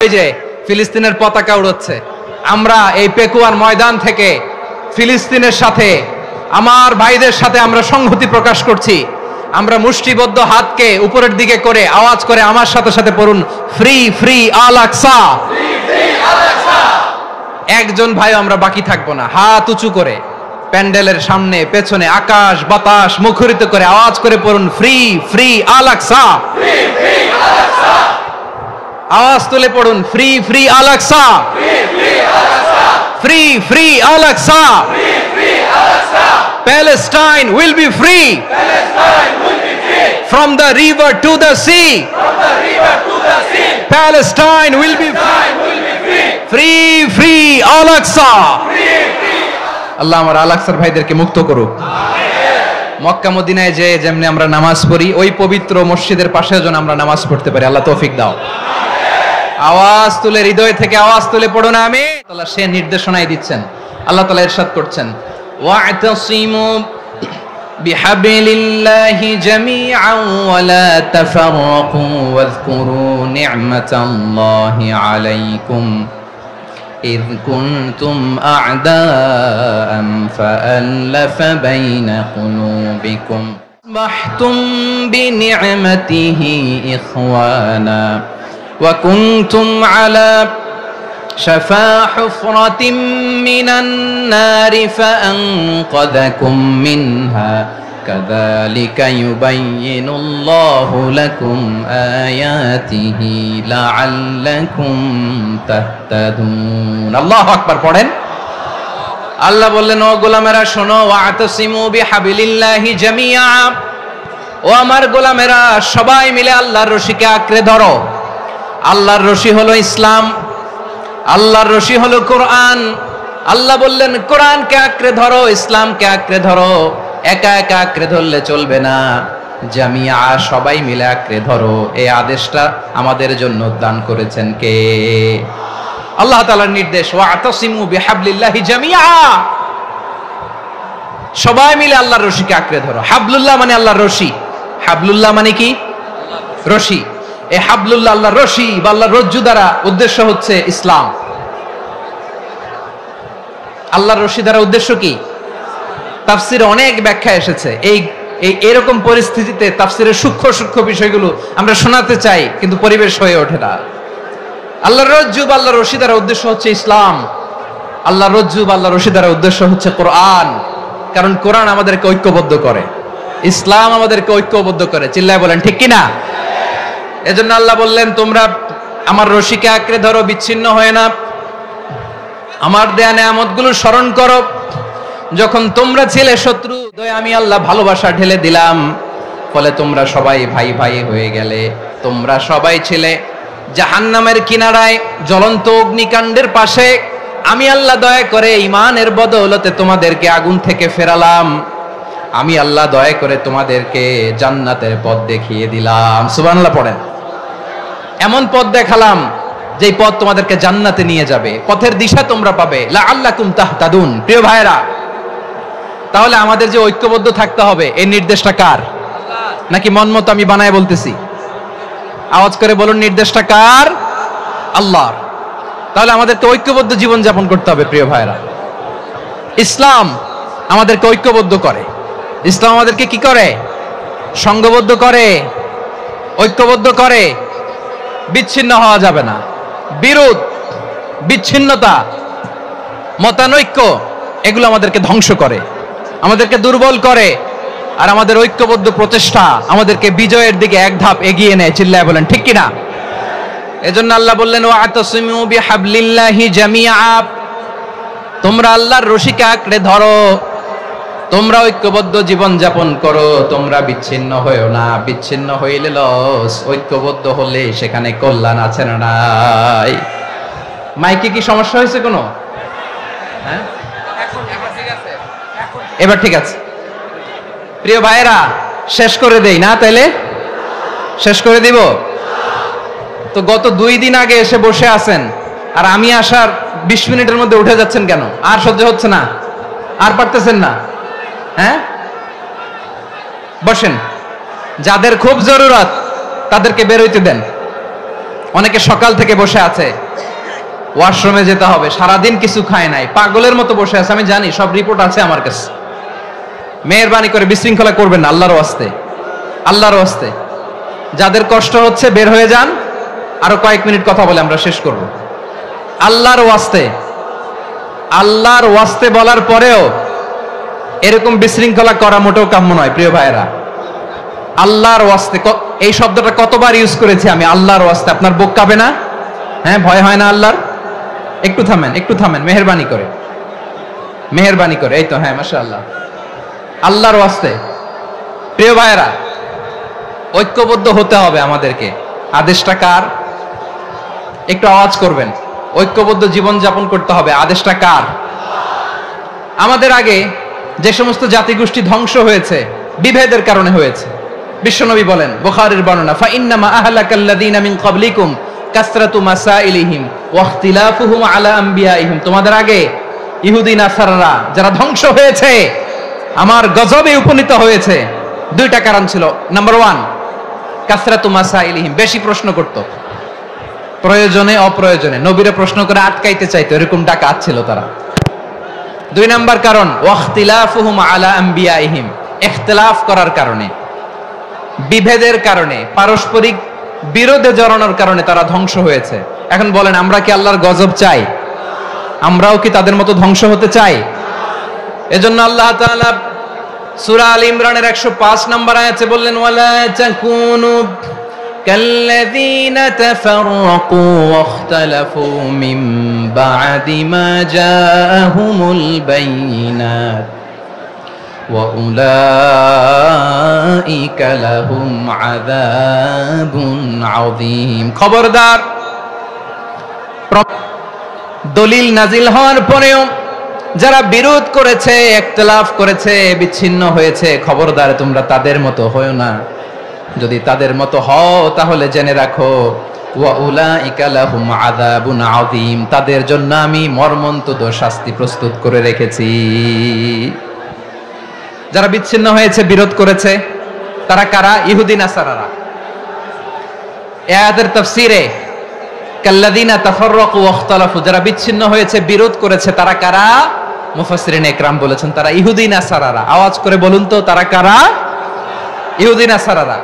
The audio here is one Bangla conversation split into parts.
এই যে ফিলিস্তিনের পতাকা উড়ছে, আমরা এই পেকুয়ার ময়দান থেকে ফিলিস্তিনের সাথে, আমার ভাইদের সাথে আমরা সংহতি প্রকাশ করছি। আমরা মুষ্টিবদ্ধ হাতকে উপরের দিকে করে আওয়াজ করে আমার সাথে সাথে পড়ুন, ফ্রি ফ্রি আল আকসা। একজন ভাই আমরা বাকি থাকবো না, হাত উঁচু করে প্যান্ডেলের সামনে পেছনে আকাশ বাতাস মুখরিত করে আওয়াজ করে পড়ুন, ফ্রি ফ্রি আল আকসা। আওয়াজ তুলে পড়ুন, free free Al Aqsa, free free Al Aqsa. Palestine will be free from the river to the sea. Palestine will be free free Al Aqsa. আল্লাহ আমার আল আকসার ভাইদেরকে মুক্ত করুক। মক্কা মদিনায় যে যেমনি আমরা নামাজ পড়ি, ওই পবিত্র মসজিদের পাশে যেন আমরা নামাজ পড়তে পারি। আল্লাহ তৌফিক দাও। আওয়াজ তুলে, হৃদয় থেকে আওয়াজ তুলে পড়ুন আমিন। আল্লাহ সে নির্দেশনাই দিচ্ছেন। আল্লাহ তাআলা ইরশাদ করছেন, ওয়া'তাসিমু বিহাবলিল্লাহি জামিআন ওয়া লা তাফাররাকু ওয়াযকুরু নি'মাতাল্লাহি আলাইকুম إذ كنتم أعداء فألف بين قلوبكم أصبحتم بنعمته إخوانا وكنتم على شفا حفرة من النار فأنقذكم منها كذلك يبين الله لكم آياته لعلكم تهتدون الله أكبر পড়েন। আল্লাহ বললেন, ও গোলামেরা শোনো, ওয়া'তাসিমু বিহাবলিল্লাহি জামিআ, ও আমার গোলামেরা সবাই মিলে আল্লাহর রশিকে আঁকড়ে ধরো। আল্লাহর রশি হলো ইসলাম, আল্লাহর রশি হলো কোরআন। আল্লাহ বললেন কোরআনকে আঁকড়ে ধরো, ইসলামকে আঁকড়ে ধরো। একা একা আঁকড়ে ধরলে চলবে না, জামিয়া সবাই মিলে আঁকড়ে ধরো। এই আদেশটা আমাদের জন্য দান করেছেন কে? আল্লাহ তাআলার নির্দেশ, ওয়া'তাসিমু বিহাবলিল্লাহি জামিআ, সবাই মিলে আল্লাহর রশিকে আঁকড়ে ধরো। হাবলুল্লাহ মানে আল্লাহর রশি, হাবলুল্লাহ মানে কি? রশি। এই হাবলুল্লাহ আল্লাহর রশি বা আল্লাহর রজ্জু দ্বারা উদ্দেশ্য হচ্ছে ইসলাম। আল্লাহর রশি দ্বারা উদ্দেশ্য কি? তাফসিরে অনেক ব্যাখ্যা এসেছে। এই এরকম পরিস্থিতিতে তাফসিরের সূক্ষ্ম সূক্ষ্ম বিষয়গুলো আমরা শোনাতে চাই, কিন্তু পরিবেশ হয়ে ওঠে না। আল্লাহর রজ্জু বা আল্লাহর রশি দ্বারা উদ্দেশ্য হচ্ছে ইসলাম। আল্লাহর রজ্জু বা আল্লাহর রশি দ্বারা উদ্দেশ্য হচ্ছে কোরআন, কারণ কোরআন আমাদেরকে ঐক্যবদ্ধ করে, ইসলাম আমাদেরকে ঐক্যবদ্ধ করে। চিল্লায় বলেন ঠিক কিনা? এজন্য আল্লাহ বললেন, তোমরা আমার রশিকে আঁকড়ে ধরো, বিচ্ছিন্ন হয়ে না। আমার দেয়া নেয়ামতগুলো স্মরণ করো। যখন তোমরা ছিলে শত্রু, আমি আল্লাহ ভালোবাসা ঢেলে দিলাম, ফলে তোমরা সবাই ভাই ভাই হয়ে গেলে। তোমরা সবাই ছিলে জাহান্নামের কিনারায়, জ্বলন্ত অগ্নিকাণ্ডের পাশে। আমি আল্লাহ দয়া করে ঈমানের বদৌলতে তোমাদেরকে আগুন থেকে ফেরালাম। আমি আল্লাহ দয়া করে তোমাদেরকে জান্নাতের পথ দেখিয়ে দিলাম। সুবহানাল্লাহ পড়েন। এমন পথ দেখালাম যেই পথ তোমাদেরকে জান্নাতে নিয়ে যাবে, পথের দিশা তোমরা পাবে। লাআল্লাকুম তাহতাদুন। প্রিয় ভাইরা, তাহলে আমাদের যে ঐক্যবদ্ধ থাকতে হবে, এই নির্দেশটা কার? নাকি মন মতো আমি বানায় বলতেছি? আওয়াজ করে বলুন, নির্দেশটা কার? আল্লাহর। তাহলে আমাদেরকে ঐক্যবদ্ধ জীবন যাপন করতে হবে। প্রিয় ভাইরা, ইসলাম আমাদেরকে ঐক্যবদ্ধ করে। ইসলাম আমাদেরকে কি করে? সংঘবদ্ধ করে, ঐক্যবদ্ধ করে। বিচ্ছিন্ন হওয়া যাবে না। বিরোধ, বিচ্ছিন্নতা, মতানৈক্য, এগুলো আমাদেরকে ধ্বংস করে, আমাদেরকে দুর্বল করে। আর আমাদের ঐক্যবদ্ধ প্রচেষ্টা আমাদেরকে বিজয়ের দিকে এক ধাপ এগিয়ে নেয়। চিল্লায় বলেন ঠিক কিনা? এজন্য আল্লাহ বললেন, ওয়া'তাসিমু বিহাবলিল্লাহি জামিআ, তোমরা আল্লাহর রশিকে আঁকড়ে ধরো, তোমরা ঐক্যবদ্ধ জীবন যাপন করো, তোমরা বিচ্ছিন্ন হয়েও না। বিচ্ছিন্ন হইলে লস, ঐক্যবদ্ধ হলে সেখানে কল্যাণ আছে না নাই? মাইকে কি সমস্যা হয়েছে কোনো? হ্যাঁ, এবার ঠিক আছে। প্রিয় ভাইয়েরা, শেষ করে দেই না? তাইলে শেষ করে দিব তো। গত 2 দিন আগে এসে বসে আছেন, আর আমি আসার 20 মিনিটের মধ্যে উঠে যাচ্ছেন কেন? আর সহ্য হচ্ছে না? আর পারতেছেন না? হ্যাঁ, বসেন। যাদের খুব জরুরত তাদেরকে বের হইতে দেন, অনেকে সকাল থেকে বসে আছে, ওয়াশরুমে যেতে হবে, সারাদিন কিছু খায় নাই, পাগলের মতো বসে আছে। আমি জানি, সব রিপোর্ট আছে আমার কাছে। মেহেরবানি করে বিশৃঙ্খলা করবেন না, আল্লাহর ওয়াস্তে, আল্লাহর ওয়াস্তে। যাদের কষ্ট হচ্ছে বের হয়ে যান, আরো কয়েক মিনিট কথা বলে আমরা শেষ করব। আল্লাহর ওয়াস্তে, আল্লাহর ওয়াস্তে বলার পরেও এরকম বিশৃঙ্খলা করা মোটেও কাম্য নয় প্রিয় ভাইয়েরা। আল্লাহর ওয়াস্তে, এই শব্দটা কতবার ইউজ করেছি আমি, আল্লাহর ওয়াস্তে। আপনার বুক কাঁপে না? হ্যাঁ, ভয় হয় না আল্লাহর? একটু থামেন, একটু থামেন, মেহেরবানি করে, মেহেরবানি করে। এই তো, হ্যাঁ, মাশাআল্লাহ। আল্লাহর ওয়াস্তে প্রিয় ভাইয়েরা, ঐক্যবদ্ধ হতে হবে আমাদেরকে। আদেশটা কার? একটু আওয়াজ করবেন। ঐক্যবদ্ধ জীবন যাপন করতে হবে। আদেশটা কার? আমাদের আগে যে সমস্ত জাতিগোষ্ঠী ধ্বংস হয়েছে বিভেদের কারণে হয়েছে। বিশ্বনবী বলেন, বুখারীর বর্ণনা, ফা ইন্নামা আহলাকাল্লাযীনা মিন ক্বাবলিকুম কাসরাতু মাসাইলিহিম ওয়া ইখতিলাফুহুম আলা আমবিয়াইহিম। তোমাদের আগে ইহুদি নাসারারা যারা ধ্বংস হয়েছে, আমার গজবে উপনীত হয়েছে, দুইটা কারণ ছিল। নাম্বার 1, কাসরাতু মাসাইলিহিম, বেশি প্রশ্ন করত, প্রয়োজনে অপ্রয়োজনে নবীরে প্রশ্ন করে আটকাইতে চাইতো, এরকম ডাকাত ছিল তারা। 2 নাম্বার কারণ, ওয়াখতিলাফুহুম আলা আমবিয়াইহিম, ইখতিলাফ করার কারণে, বিভেদের কারণে, পারস্পরিক বিরোধে জড়ানোর কারণে তারা ধ্বংস হয়েছে। এখন বলেন, আমরা কি আল্লাহর গজব চাই? আমরাও কি তাদের মতো ধ্বংস হতে চাই? এজন্য আল্লাহ তাআলা সূরা আল ইমরানের 105 নম্বর আয়াতে বললেন, ওয়ালা তাকুনু কাল্লাযীনা তাফাররাকু ওয়াখতালাফু মিন বা'দি মা জাআহুমুল বাইয়িনাত ওয়া উলাইকা লাহুম আযাবুন আযীম। খবরদার, দলিল নাজিল হওয়ার পরেও যারা বিরোধ করেছে, ইখতিলাফ করেছে, বিচ্ছিন্ন হয়েছে, খবরদার তোমরা তাদের মতো হয়ো না। যদি তাদের মতো হও তাহলে জেনে রাখো, ওয়া উলাইকা লাহুম আযাবুন আযীম, তাদের জন্য আমি মর্মন্তুদ শাস্তি প্রস্তুত করে রেখেছি। যারা বিচ্ছিন্ন হয়েছে, বিরোধ করেছে, তারা কারা? ইহুদি নাসারারা। এই আয়াতের তাফসীরে কাল্লাযীনা তাফাররাকু ওয়াখতালাফু, যারা বিচ্ছিন্ন হয়েছে, বিরোধ করেছে, তারা কারা? মুফাসসিরিন ইকরাম বলেছেন তারা ইহুদি নাসারারা। আওয়াজ করে বলুন তো, তারা কারা? ইহুদি নাসারারা।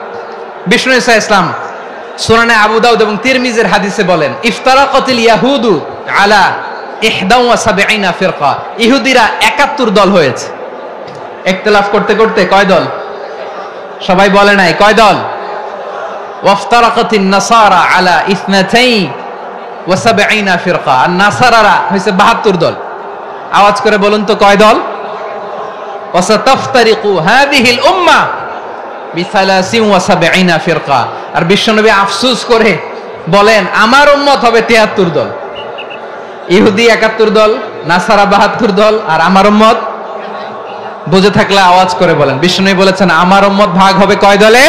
বিষ্ণু ঈসা ইসলাম সুনানে আবু দাউদ এবং তিরমিজির হাদিসে বলেন, ইফতারাকাতিল ইয়াহুদু আলা 71 ফিরকা, ইহুদিরা 71 দল হয়েছে। ইখতিলাফ করতে করতে কয় দল? সবাই বলে নাই, কয় দল? ওয়াফতারাকাতিন নাসারা আলা 72 ফিরকা, আর নাসারারা হইছে 72 দল। আওয়াজ করে বলুন তো, কয় দল? ওয়াসাতাফতারিকু হাযিহিল উম্মাহ বি73 ফিরকা। আর বিশ্বনবী আফসোস করে বলেন, আমার উম্মত হবে 73 দল। ইহুদি 71 দল, নাসারা 72 দল, আর আমার উম্মত, বুঝে থাকলে আওয়াজ করে বলেন। বিশ্বনবী বলেছেন, আমার উম্মত ভাগ হবে কয় দলে?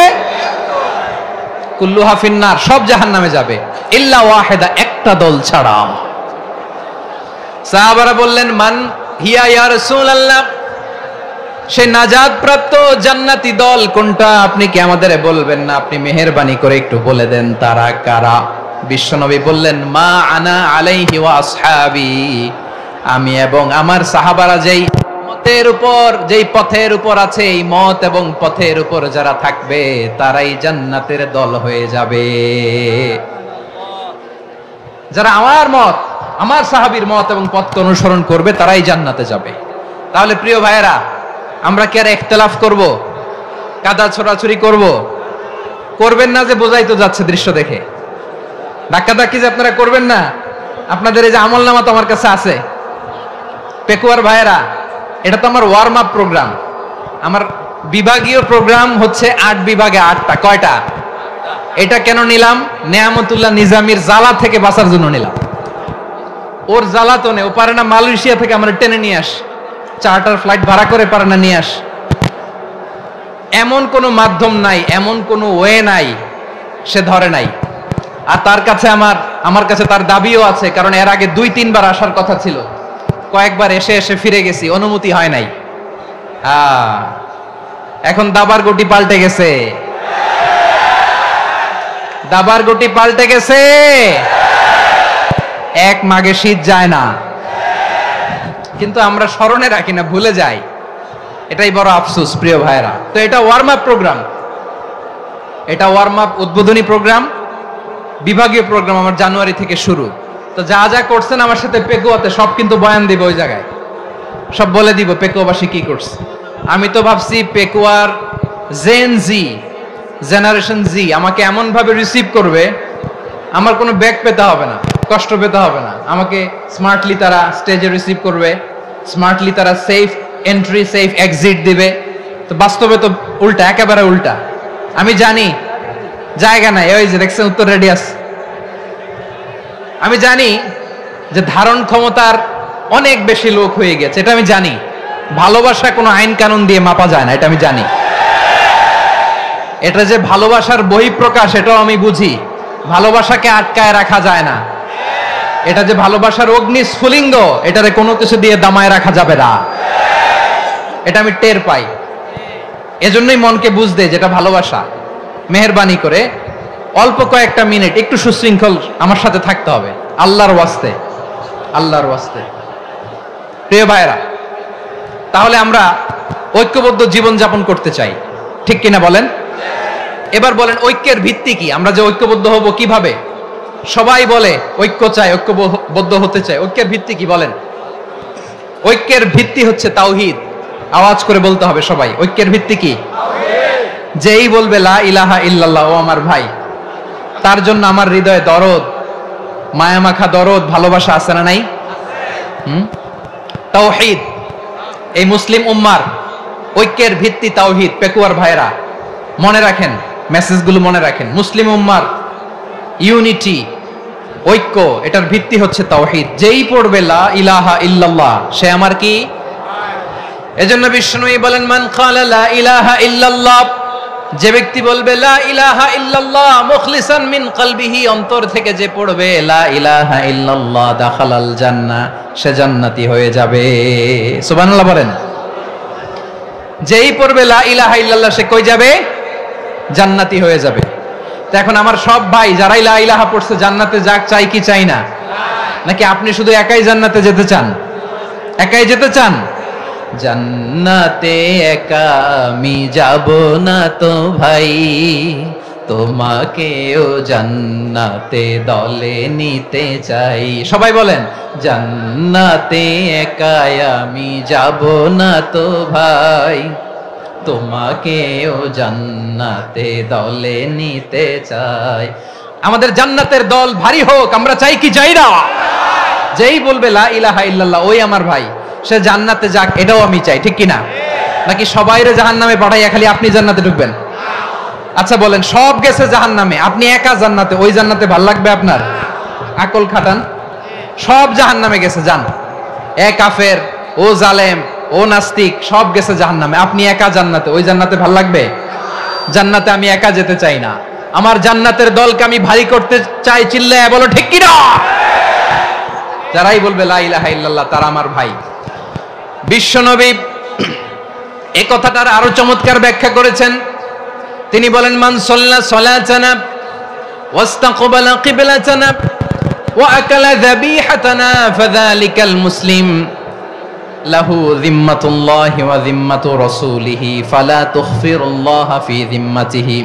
কুল্লুহা ফিন্নার, সব জাহান্নামে যাবে, ইল্লা ওয়াহিদা, একটা দল ছাড়া। সাহাবারা বললেন, মান হিয়া ইয়া রাসূলুল্লাহ, সেই নাজাত প্রাপ্ত জান্নাতি দল কোনটা? আপনি কি আমাদের বলবেন না? আপনি মেহেরবানি করে একটু বলে দেন তারা কারা। বিশ্বনবী বললেন, মা আনা আলাইহি ওয়া আসহাবি, আমি এবং আমার সাহাবারা যেই মতের উপর, যেই পথের উপর আছে, এই মত এবং পথের উপর যারা থাকবে তারাই জান্নাতের দল হয়ে যাবে। যারা আমার মত, আমার সাহাবীর মত এবং পথকে অনুসরণ করবে তারাই জান্নাতে যাবে। তাহলে প্রিয় ভাইয়েরা, আমরা কি আর ইখতিলাফ করব? কাদা ছোড়াছুরি করব? করবেন না যে বোঝাই তো যাচ্ছে দৃশ্য দেখে। ধাক্কাধাক্কি যে আপনারা করবেন না। আপনাদের এই যে আমলনামা তো আমার কাছে আছে। পেকুয়ার ভাইয়েরা, এটা তো আমার ওয়ার্ম আপ প্রোগ্রাম। আমার বিভাগীয় প্রোগ্রাম হচ্ছে 8 বিভাগে 8টা। কয়টা? এটা কেন নিলাম? নেয়ামতুল্লাহ নিজামীর জ্বালা থেকে বাঁচার জন্য নিলাম। ওর জ্বালাতনে ও পারে না মালয়েশিয়া থেকে আমরা টেনে নিয়ে আস, চার্টার ফ্লাইট ভাড়া করে পারে না নিয়ে আস। এমন কোনো মাধ্যম নাই, এমন কোনো ওয়ে নাই সে ধরে নাই। আর তার কাছে আমার কাছে তার দাবিও আছে, কারণ এর আগে 2-3 বার আসার কথা ছিল, কয়েকবার এসে এসে ফিরে গেছি, অনুমতি হয় নাই। এখন দাবার গুটি পাল্টে গেছে, দাবার গুটি পাল্টে গেছে। এক মাঘে শীত যায় না, কিন্তু আমরা স্মরণে রাখি না, ভুলে যাই। এটাই বড় আফসোস প্রিয় ভাইরা। তো এটা ওয়ার্ম আপ প্রোগ্রাম, এটা ওয়ার্ম আপ উদ্বোধনী প্রোগ্রাম, বিভাগীয় প্রোগ্রাম আমার জানুয়ারি থেকে শুরু। তো যা যা করছেন আমার সাথে পেকুয়াতে সব কিন্তু বয়ান দিব, ওই জায়গায় সব বলে দিব পেকুয়াবাসী কি করছে। আমি তো ভাবছি পেকুয়ার জেনারেশন জি আমাকে এমন ভাবে রিসিভ করবে, আমার কোনো ব্যাক পেতে হবে না, কষ্ট পেতে হবে না। আমাকে স্মার্টলি তারা স্টেজে রিসিভ করবে, স্মার্টলি তারা সেফ এন্ট্রি সেফ এক্সিট দিবে। তো বাস্তবে তো উল্টা, একেবারে উল্টা। আমি জানি জায়গা নাই, ওই যে দেখছেন উত্তর রেডিয়াস। আমি জানি যে ধারণ ক্ষমতার অনেক বেশি লোক হয়ে গেছে, এটা আমি জানি। ভালোবাসা কোনো আইন কানুন দিয়ে মাপা যায় না, এটা আমি জানি। এটা যে ভালোবাসার বহিঃপ্রকাশ এটাও আমি বুঝি। ভালোবাসাকে আটকায় রাখা যায় না। এটা যে ভালোবাসার অগ্নিস্ফুলিঙ্গ, এটারে কোনো কিছু দিয়ে দামায় রাখা যাবে না, এটা আমি টের পাই। এজন্যই মনকে বুঝতে যেটা ভালোবাসা। মেহেরবানি করে অল্প কয়েকটা মিনিট একটু সুশৃঙ্খল আমার সাথে থাকতে হবে, আল্লাহর ওয়াস্তে, আল্লাহর ওয়াস্তে। প্রিয় ভাইরা, তাহলে আমরা ঐক্যবদ্ধ জীবন যাপন করতে চাই, ঠিক কিনা বলেন? এবার বলেন ঐক্যের ভিত্তি কি? আমরা যে ঐক্যবদ্ধ হব কিভাবে? সবাই বলে ঐক্য চাই, ঐক্যবদ্ধ হতে চাই। ঐক্যের ভিত্তি কি বলেন? ঐক্যের ভিত্তি হচ্ছে তাওহীদ। আওয়াজ করে বলতে হবে সবাই, ঐক্যের ভিত্তি কি? যেই বলবে লা ইলাহা ইল্লাল্লাহ, ও আমার ভাই, তার জন্য আমার হৃদয়ে দরদ, মায়ামাখা দরদ, ভালোবাসা আছে না নাই? তাওহীদ। এই মুসলিম উম্মার ঐক্যের ভিত্তি তাওহীদ। পেকুয়ার ভাইরা মনে রাখেন, মেসেজগুলো মনে রাখেন। মুসলিম উম্মার ইউনিটি, ঐক্য, এটার ভিত্তি হচ্ছে তাওহীদ। যেই পড়বে লা ইলাহা ইল্লাল্লাহ, সে আমার কি? এজন্য বিষ্ণুই বলেন মান ক্বালা লা ইলাহা ইল্লাল্লাহ, যে ব্যক্তি বলবে লা ইলাহা ইল্লাল্লাহ মুখলিসান মিন কলবিহি, অন্তর থেকে যে পড়বে লা ইলাহা ইল্লাল্লাহ, দাখালাল জান্নাহ, সে জান্নাতি হয়ে যাবে। সুবহানাল্লাহ বলেন। যেই পড়বে লা ইলাহা ইল্লাল্লাহ, সে কই যাবে? জান্নাতি হয়ে যাবে। তো এখন আমার সব ভাই যারাই লা ইলাহা পড়ছে জান্নাতে যাক, চাই কি চাই না? নাকি আপনি শুধু একাই জান্নাতে যেতে চান? একাই যেতে চান? জান্নাতে একা আমি যাব না তো ভাই, তোমাকেও জান্নাতে দলে নিতে চাই। সবাই বলেন জান্নাতে একা আমি যাব না তো ভাই, তোমাকেও জান্নাতে দলে নিতে চাই। আমাদের জান্নাতের দল ভারী হোক, আমরা চাই কি চাই না? যেই বলবে লা ইলাহা ইল্লাল্লাহ, ওই আমার ভাই, সে জান্নাতে যাক, এটাও আমি চাই, ঠিক কিনা? নাকি সবাইরে জাহান্নামে পাঠাইয়া খালি আপনি জান্নাতে ঢুকবেন? আচ্ছা বলেন, সব গেছে জাহান্নামে, আপনি একা জান্নাতে, ওই জান্নাতে ভাল লাগবে আপনার? আকল খাটান। সব জাহান্নামে গেছে, যান। এ কাফের, ও জালেম, ও নাস্তিক, সব গেছে জাহান্নামে, আপনি একা জান্নাতে, ওই জান্নাতে ভাল লাগবে? জান্নাতে আমি একা যেতে চাই না, আমার জান্নাতের দলকে আমি ভারী করতে চাই। চিল্লায় বলো ঠিক কিনা? যারাই বলবে লা ইলাহা ইল্লাল্লাহ, তারা আমার ভাই। বিশ্বনবী এই কথাটার আরো চমৎকার ব্যাখ্যা করেছেন। তিনি বলেন মান সাল্লা সালাতানা ওয়াস্তাকবালা কিবলাতানা ওয়া আকালা যাবিহাতানা ফাযালিকাল মুসলিম লাহু যিম্মাতুল্লাহি ওয়া যিম্মাতু রাসূলিহি ফালা তুখফিরুল্লাহা ফি যিম্মাতিহি।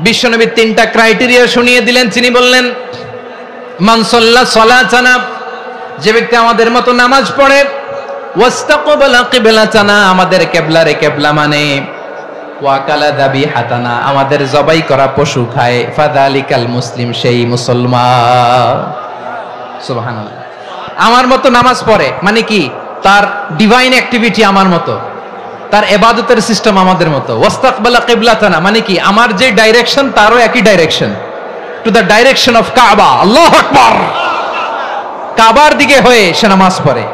বিশ্বনবী তিনটা ক্রাইটেরিয়া শুনিয়ে দিলেন। তিনি বললেন মান সাল্লা সালাতানা, যে ব্যক্তি আমাদের মতো নামাজ পড়ে, ওয়াস্তাকবালা কিবলাতানা, আমাদের কিবলারে কিবলা মানে, ওয়াকালা যাবিহাতানা, আমাদের জবাই করা পশু খায়, ফাযালিকাল মুসলিম, সেই মুসলমান। সুবহানাল্লাহ। আমার মতো নামাজ পড়ে মানে কি? তার ডিভাইন অ্যাক্টিভিটি আমার মতো, তার ইবাদতের সিস্টেম আমাদের মতো। ওয়াস্তাকবালা কিবলাতানা মানে কি? আমার যে ডাইরেকশন তারও একই direction, to the direction of কাবা। আল্লাহু আকবার। কাবার দিকে হয়ে সে নামাজ পড়ে।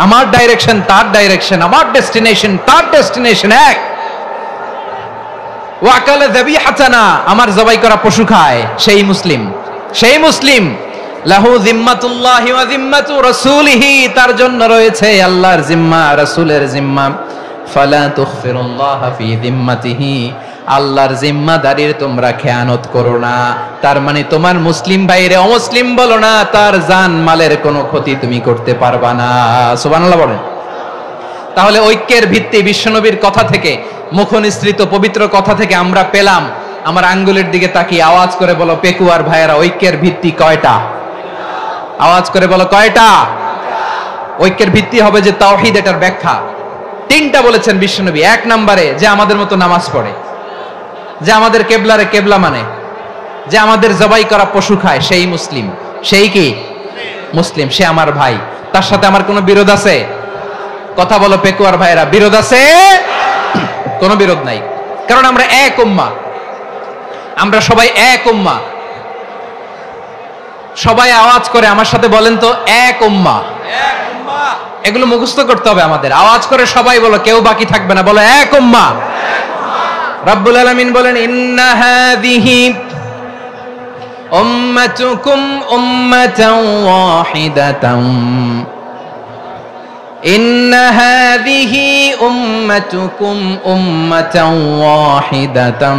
আমার ডাইরেকশন তার ডাইরেকশন, আমার ডেস্টিনেশন তার ডেস্টিনেশন এক। ওয়াকালা যাবিহাতানা, আমার জবাই করা পশু খায়, সেই মুসলিম, সেই মুসলিম। লাহু যিম্মাতুল্লাহি ওয়া যিম্মাতু রাসূলিহি, তার জন্য রয়েছে আল্লাহর জিম্মা, রাসূলের জিম্মা। ফালা তুখফিরুল্লাহা ফি যিম্মাতিহি, আল্লাহর জিম্মাদারির তোমরা খেয়ানত করো না। তার মানে তোমার মুসলিম ভাইরে অমুসলিম বলো না, তার জান মালের কোনো ক্ষতি তুমি করতে পারবা না। সুবহানাল্লাহ বলেন। তাহলে ঐক্যের ভিত্তি বিশ্বনবীর কথা থেকে, মুখনিসৃত পবিত্র কথা থেকে আমরা পেলাম। আমার আঙ্গুলের দিকে তাকিয়ে আওয়াজ করে বলো পেকুয়ার ভাইয়েরা, ঐক্যের ভিত্তি কয়টা? আওয়াজ করে বলো কয়টা? ঐক্যের ভিত্তি হবে যে তাওহীদ, এটার ব্যাখ্যা তিনটা বলেছেন বিশ্বনবী। এক নম্বরে যে আমাদের মতো নামাজ পড়ে, যে আমাদের কেবলারে কেবলা মানে, যে আমাদের জবাই করা পশু খায়, সেই মুসলিম। সেই কি মুসলিম? সে আমার ভাই। তার সাথে আমার কোনো বিরোধ আছে? কথা বলো পেকুয়ার ভাইরা, বিরোধ আছে? কোনো বিরোধ নাই, কারণ আমরা এক উম্মাহ, আমরা সবাই এক উম্মাহ। সবাই আওয়াজ করে আমার সাথে বলেন তো, এক উম্মাহ। এগুলো মুখস্থ করতে হবে আমাদের। আওয়াজ করে সবাই বলো, কেউ বাকি থাকবে না, বলো এক উম্মাহ। রব্বুল আলামিন বলেন, ইন্না হাযিহি উম্মাতুকুম উম্মাতান ওয়াহিদাতান, ইন্না হাযিহি উম্মাতুকুম উম্মাতান ওয়াহিদাতান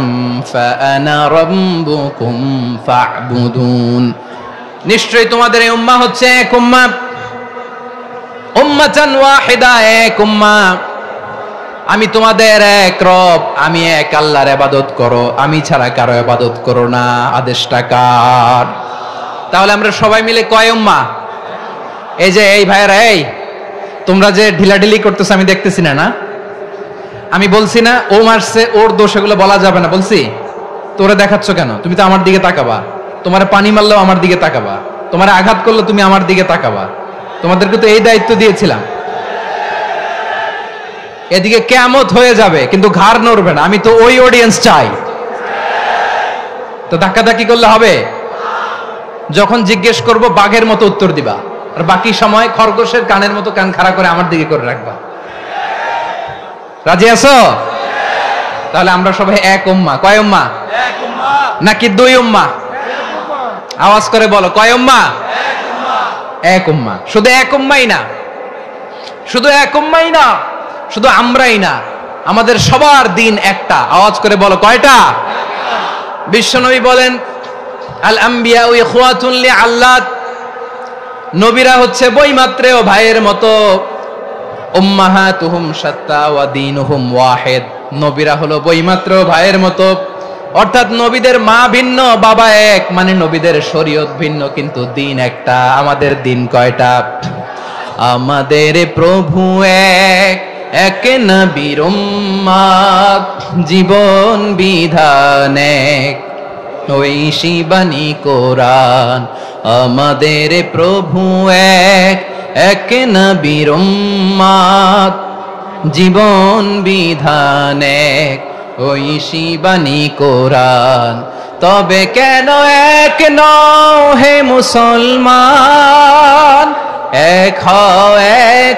ফাআনা রাব্বুকুম ফা'বুদুন। নিশ্চয়ই তোমাদের এই উম্মাহ হচ্ছে এক উম্মাহ, উম্মাতান ওয়াহিদা, এক উম্মাহ। আমি তোমাদের এক রব, আমি এক আল্লাহর ইবাদত করো, আমি ছাড়া কারো ইবাদত করো না। আদেশটা কার? তাহলে আমরা সবাই মিলে কয় উম্মাহ? এই যে এই ভাইরা, এই তোমরা যে ঢিলাঢিলি করতেছো আমি দেখতেছি না, না আমি বলছি না ও মারছে ওর দোষ, এগুলো বলা যাবে না। বলছি তোরে দেখাচ্ছ কেন? তুমি তো আমার দিকে তাকাবা। তোমারে পানি মারলেও আমার দিকে তাকাবা, তোমারে আঘাত করলে তুমি আমার দিকে তাকাবা। তোমাদেরকে তো এই দায়িত্ব দিয়েছিলাম। এদিকে কিয়ামত হয়ে যাবে কিন্তু ঘাড় নড়বে না, আমি তো ওই অডিয়েন্স চাই। তো ধাক্কাধাক্কি করলে হবে? যখন জিজ্ঞেস করব বাঘের মতো উত্তর দিবা, আর বাকি সময় খরগোশের কানের মতো কান খাড়া করে আমার দিকে করে রাখবা। রাজি আছো? তাহলে আমরা সবাই এক উম্মাহ। কয় উম্মাহ? নাকি দুই উম্মাহ? আওয়াজ করে বলো, কয় উম্মাহ? এক উম্মাহ। শুধু এক উম্মাই না, শুধু এক উম্মাই না, শুধু আমরাই না, আমাদের সবার দিন একটা। আওয়াজ করে বলো কয়টা? বিশ্বনবী বলেন, আল আম্বিয়া ইখওয়াতুন লিআল্লাত, নবীরা হচ্ছে বৈমাত্রেয় ভাইয়ের মতো। উম্মাহাতুহুম শাত্তা ওয়া দীনুহুম ওয়াহিদ, নবীরা হলো বৈমাত্রেয় ভাইয়ের মতো। অর্থাৎ নবীদের মা ভিন্ন, বাবা এক, মানে নবীদের শরীয়ত ভিন্ন, কিন্তু দিন একটা। আমাদের দিন কয়টা? আমাদের প্রভু এক, এক নবীর উম্মাহ, জীবন বিধান এক, ওই শিবানী কোরআন। আমাদের প্রভু এক, এক নবীর উম্মাহ, জীবন বিধান এক, ওই শিবানী কোরআন। তবে কেন এক নও হে মুসলমান? এক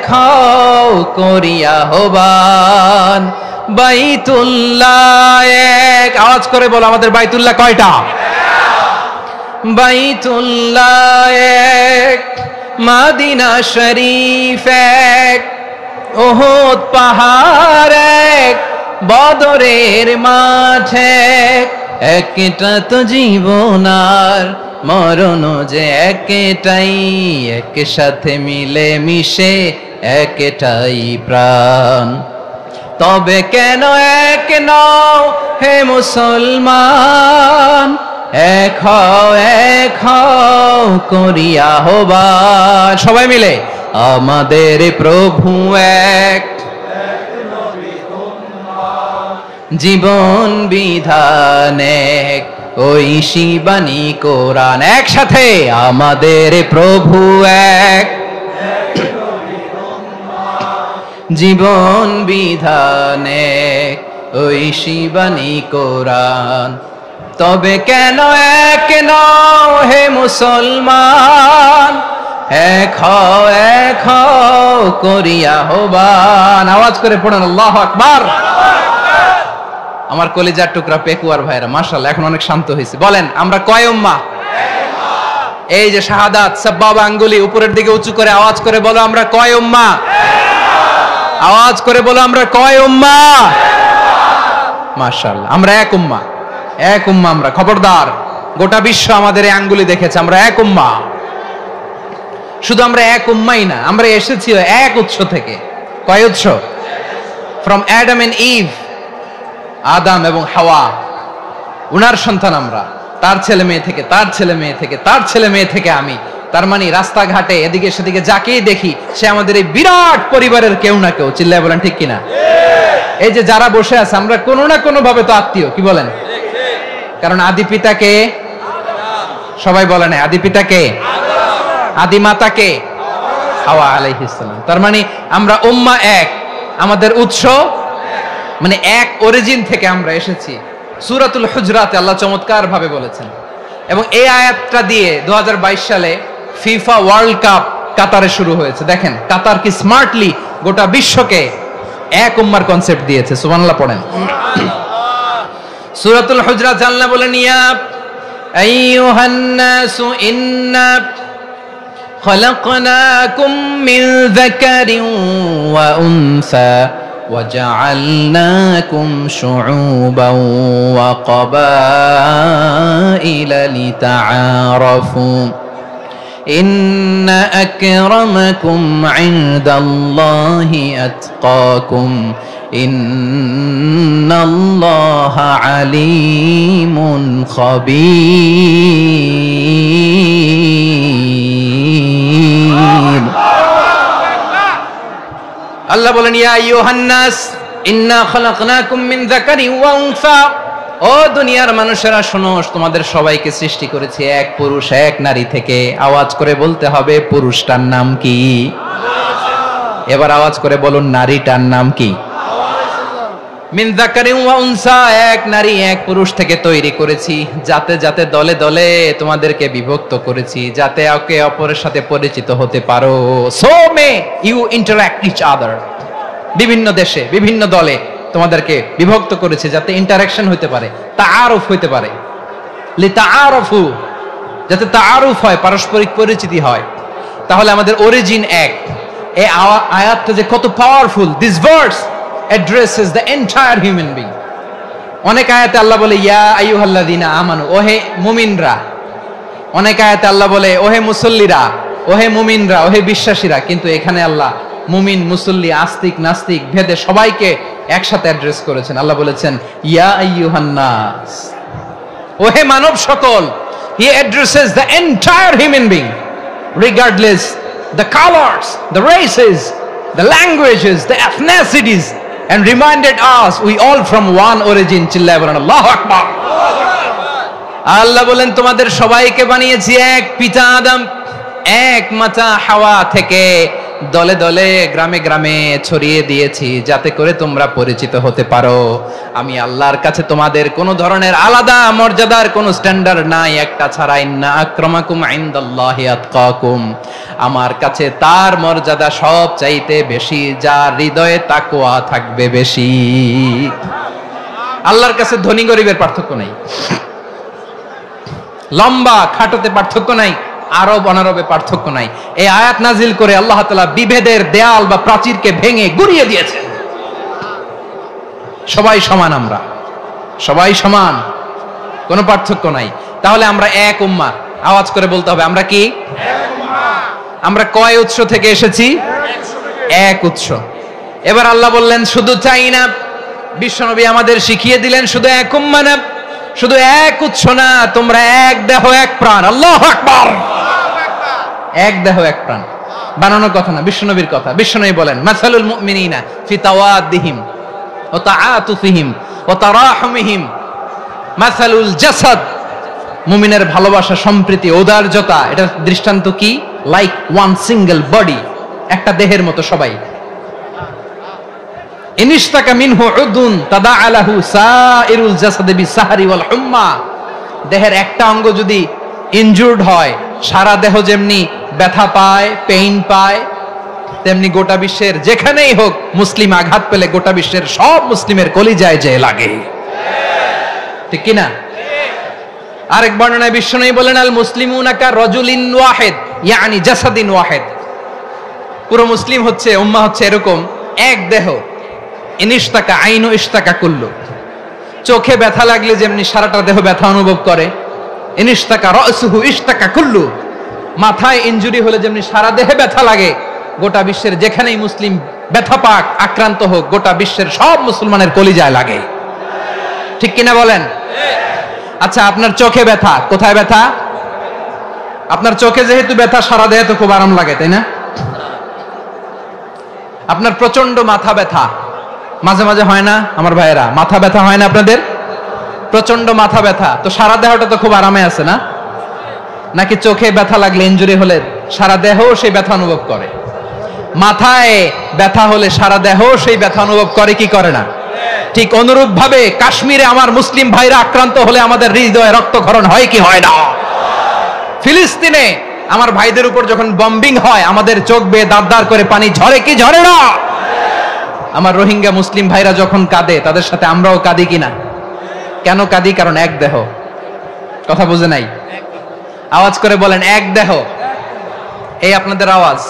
হও করিয়া আহ্বান। বাইতুল্লাহ এক, আওয়াজ করে বলো আমাদের বাইতুল্লাহ কয়টা? বাইতুল্লাহ এক, মদিনা শরীফ এক, উহুদ পাহাড় এক, বদরের মাঠ এক। একটা তো জীবন আর মরণ যে একটাই, একসাথে মিলে মিশে একটাই প্রাণ। তবে কেন এক নও হে মুসলমান? এক হও করিয়া আহ্বান। সবাই মিলে, আমাদের প্রভু এক, জীবন বিধান এক, ওই শিবানী কোরআন। একসাথে, আমাদের প্রভু এক, জীবন বিধান এক, ওই শিবানী কোরআন। তবে কেন এক নও হে মুসলমান? এক হও করিয়া আহ্বান। আওয়াজ করে পড়ুন আল্লাহু আকবার। আমার কলিজার টুকরা পেকুয়ার ভাইরা, মাশাআল্লাহ এখন অনেক শান্ত হয়েছে। বলেন আমরা কয় উম্মাহ? এই যে শাহাদাত, সাব্বাবা আঙ্গুলি উপরের দিকে উঁচু করে আওয়াজ করে বলো আমরা কয় উম্মাহ? আওয়াজ করে বলো আমরা কয় উম্মাহ? মাশাআল্লাহ, আমরা এক উম্মাহ, এক উম্মাহ আমরা। খবরদার, গোটা বিশ্ব আমাদের এই আঙ্গুলি দেখেছে, আমরা এক উম্মাহ। শুধু আমরা এক উম্মাই না, আমরা এসেছি এক উৎস থেকে। কয় উৎস? ফ্রম অ্যাডাম এন্ড ইভ, আদম এবং হাওয়া, উনার সন্তান আমরা। তার ছেলে মেয়ে থেকে, তার ছেলে মেয়ে থেকে, তার ছেলে মেয়ে থেকে আমি। তার মানে রাস্তাঘাটে এদিকে সেদিকে যাকেই দেখি সে আমাদের এই বিরাট পরিবারের কেউ না কেউ। চিল্লায় বলেন ঠিক কিনা? এই যে যারা বসে আছে, আমরা কোনো না কোনো ভাবে তো আত্মীয়, কি বলেন? কারণ আদি পিতাকে, সবাই বলে না, আদি পিতাকে, আদি মাতাকে হাওয়া আলাইহিস সালাম। তার মানে আমরা উম্মাহ এক, আমাদের উৎস মানে এক অরিজিন থেকে আমরা এসেছি। সূরাতুল হুজরাতে আল্লাহ চমৎকার ভাবে বলেছেন। এবং এই আয়াতটা দিয়ে 2022 সালে ফিফা ওয়ার্ল্ড কাপ কাতারে শুরু হয়েছে। দেখেন কাতার কি স্মার্টলি গোটা বিশ্বকে এক উম্মার কনসেপ্ট দিয়েছে। সুবহানাল্লাহ পড়েন। সূরাতুল হুজরাত আল্লাহ বলেন, ইয়া আইয়ুহান নাসু ইন্না খলাকনাকুম মিন যাকারিন ওয়া উনসা وجعلناكم شعوبا وقبائل لتعارفوا إن أكرمكم عند الله أتقاكم إن الله عليم خبير। আল্লাহ বলেন, ইয়া আইয়ুহান নাস ইন্না খলাকনাকুম মিন যাকারিন ওয়া উনসা, ও দুনিয়ার মানুষেরা শোনো, তোমাদের সবাইকে সৃষ্টি করেছি এক পুরুষ এক নারী থেকে। আওয়াজ করে বলতে হবে, পুরুষটার নাম কি? এবার আওয়াজ করে বলুন, নারীটার নাম কি? মিন যাকারিন ওয়া উনসা, এক নারী এক পুরুষ থেকে তৈরি করেছি। যাতে যাতে দলে দলে তোমাদেরকে বিভক্ত করেছি, যাতে একে অপরের সাথে পরিচিত হতে পারো। So may you interact each other. বিভিন্ন দেশে বিভিন্ন দলে তোমাদেরকে বিভক্ত করেছে যাতে ইন্টারঅ্যাকশন হতে পারে, তাআরুফ হতে পারে। লিতাআরফু, যাতে তাআরুফ হয়, পারস্পরিক পরিচিতি হয়। তাহলে আমাদের অরিজিন এক। এই আয়াতটা যে কত powerful! This verse addresses the entire human being. অনেক আয়াতে আল্লাহ বলে, ইয়া আইয়ুহাল্লাযীনা আমানু, ওহে মুমিনরা। অনেক আয়াতে আল্লাহ বলে, ওহে মুসল্লিরা, ওহে মুমিনরা, ওহে বিশ্বাসীরা। কিন্তু এখানে আল্লাহ মুমিন, মুসল্লি, আস্তিক, নাস্তিক ভেদে সবাইকে একসাথে অ্যাড্রেস করেছেন। আল্লাহ বলেছেন, ইয়া আইয়ুহান নাস, ওহে মানব সকল। He addresses the entire human being, regardless the colors, the races, the languages, the ethnicities, and reminded us we all from one origin. চিল্লায় বলেন আল্লাহু আকবার। আল্লাহ বলেন, তোমাদের সবাইকে বানিয়েছি এক পিতা আদম, এক মাতা হাওয়া থেকে। দলে দলে গ্রামে গ্রামে ছড়িয়ে দিয়েছি যাতে করে তোমরা পরিচিত হতে পারো। আমি আল্লাহর কাছে তোমাদের কোনো ধরনের আলাদা মর্যাদার কোনো স্ট্যান্ডার্ড নাই, একটা ছাড়া। ইন্না আক্রামাকুম ইনদাল্লাহি আতকাকুম, আমার কাছে তার মর্যাদা সব চাইতে বেশি, যার হৃদয়ে তাকওয়া থাকবে বেশি। আল্লাহর কাছে ধনী গরিবের পার্থক্য নাই, লম্বা খাটোতে পার্থক্য নাই, আরব অনারবে পার্থক্য নাই। এই আয়াত নাজিল করে আল্লাহ তাআলা বিভেদের দেয়াল বা প্রাচীরকে ভেঙে গুড়িয়ে দিয়েছেন। সবাই সমান, আমরা সবাই সমান, কোনো পার্থক্য নাই। তাহলে আমরা এক উম্মাহ। আওয়াজ করে বলতে হবে, আমরা কি? আমরা কয় উৎস থেকে এসেছি? এক উৎস। এবার আল্লাহ বললেন, শুধু চাই না, বিশ্বনবী আমাদের শিখিয়ে দিলেন, শুধু এক উম্মাহ না, শুধু এক উৎস না, তোমরা এক দেহ এক প্রাণ। আল্লাহু আকবার। এক দেহ এক প্রাণ বানানোর কথা না, বিশ্বনবীর কথা। বিশ্বনবী বলেন, মাসালুল মুমিনিনা ফি তাওয়াদ্দিহিম ওয়া তাআতুফিহিম ওয়া তারাহুমিহিম মাসালুল জাসাদ। মুমিনের ভালোবাসা, সম্প্রীতি, ঔদার্যতা, এটা দৃষ্টান্ত কি? লাইক ওয়ান সিঙ্গেল বডি, একটা দেহের মতো সবাই। ইনিশতাকা মিনহু উদুন তাদাআ লাহু সাইরুল জাসাদি বিসাহরি ওয়াল হুম্মা। দেহের একটা অঙ্গ যদি ইনজুর্ড হয়, সারা দেহ যেমনি ব্যথা পায়, পেইন পায়, তেমনি গোটা বিশ্বের যেখানেই হোক মুসলিম আঘাত পেলে গোটা বিশ্বের সব মুসলিমের কলিজায় যে লাগে, ঠিক কি না? আরেক বর্ণনায় বিশ্বনবী বলেন, আল মুসলিমুনা কা রাজুলিন ওয়াহিদ ইয়ানি জাসাদিন ওয়াহিদ। পুরো মুসলিম হচ্ছে, উম্মাহ হচ্ছে এরকম এক দেহ। ইনিশতাকা আইনু ইশতাকা কুল্লু। চোখে ব্যথা লাগলে যেমনি সারাটা দেহ ব্যথা অনুভব করে, ইনিশতাকা রাসুহু ইশতাকা কুল্লু, মাথায় ইনজুরি হলে যেমনি সারা দেহে ব্যথা লাগে, গোটা বিশ্বের যেখানেই মুসলিম ব্যথা পাক, আক্রান্ত হোক, গোটা বিশ্বের সব মুসলমানের কলিজায় লাগে। ঠিক কিনা বলেন? আচ্ছা, আপনার চোখে ব্যথা, কোথায় ব্যথা? আপনার চোখে যেহেতু ব্যথা, সারা দেহে তো খুব আরাম লাগে, তাই না? আপনার প্রচন্ড মাথা ব্যথা মাঝে মাঝে হয় না আমার ভাইয়েরা? মাথা ব্যথা হয় না আপনাদের? প্রচন্ড মাথা ব্যথা, তো সারা দেহটা তো খুব আরামে আছে না? নাকি চোখে ব্যথা লাগলে, ইনজুরি হলে সারা দেহ সেই ব্যথা অনুভব করে? মাথায় ব্যথা হলে সারা দেহ সেই ব্যথা অনুভব করে কি করে না? ঠিক অনুরূপ ভাবে কাশ্মীরে আমার মুসলিম ভাইরা আক্রান্ত হলে আমাদের হৃদয়ে রক্তক্ষরণ হয় কি হয় না? ফিলিস্তিনে আমার ভাইদের উপর যখন বম্বিং হয়, আমাদের চোখ বেয়ে দাঁড় করে পানি ঝরে কি ঝরে না? আমার রোহিঙ্গা মুসলিম ভাইরা যখন কাঁদে, তাদের সাথে আমরাও কাঁদি কিনা? কেন কাঁদি? কারণ এক দেহ। কথা বুঝে নাই? আওয়াজ করে বলেন, এক দেহ। এই আপনাদের আওয়াজ,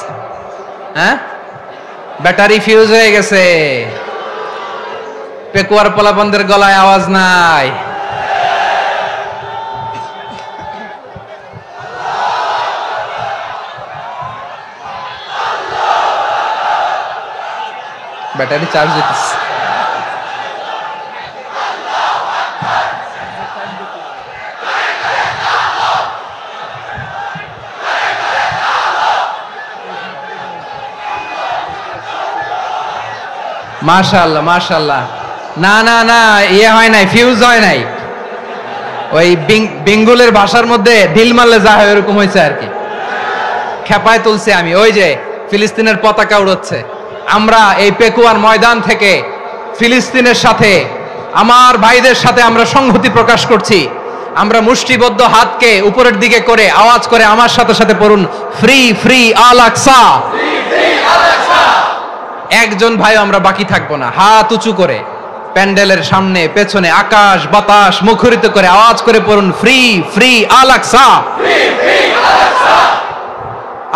হ্যাঁ? ব্যাটারি ফিউজ হয়ে গেছে, পেকুয়ার পোলাপনদের গলায় আওয়াজ নাই। ব্যাটারি চার্জ হইতেছে। মাশাআল্লাহ মাশাআল্লাহ। না না না, ইয়ে হয় নাই, ফিউজ হয় নাই। ওই বেঙ্গলের ভাষার মধ্যে ঢিল মারলে যা হয় এরকম হয়েছে আর কি। খেপায় তুলছে আমি। ওই যে ফিলিস্তিনের পতাকা উড়াচ্ছে, আমরা এই পেকুয়ার ময়দান থেকে ফিলিস্তিনের সাথে, আমার ভাইদের সাথে আমরা সংহতি প্রকাশ করছি। আমরা মুষ্টিবদ্ধ হাতকে উপরের দিকে করে আওয়াজ করে আমার সাথে সাথে পড়ুন, ফ্রি ফ্রি আল আকসা। একজন ভাই আমরা বাকি থাকবো না। হাত উঁচু করে প্যান্ডেলের সামনে পেছনে আকাশ বাতাস মুখরিত করে আওয়াজ করে পড়ুন, ফ্রি ফ্রি আল আকসা।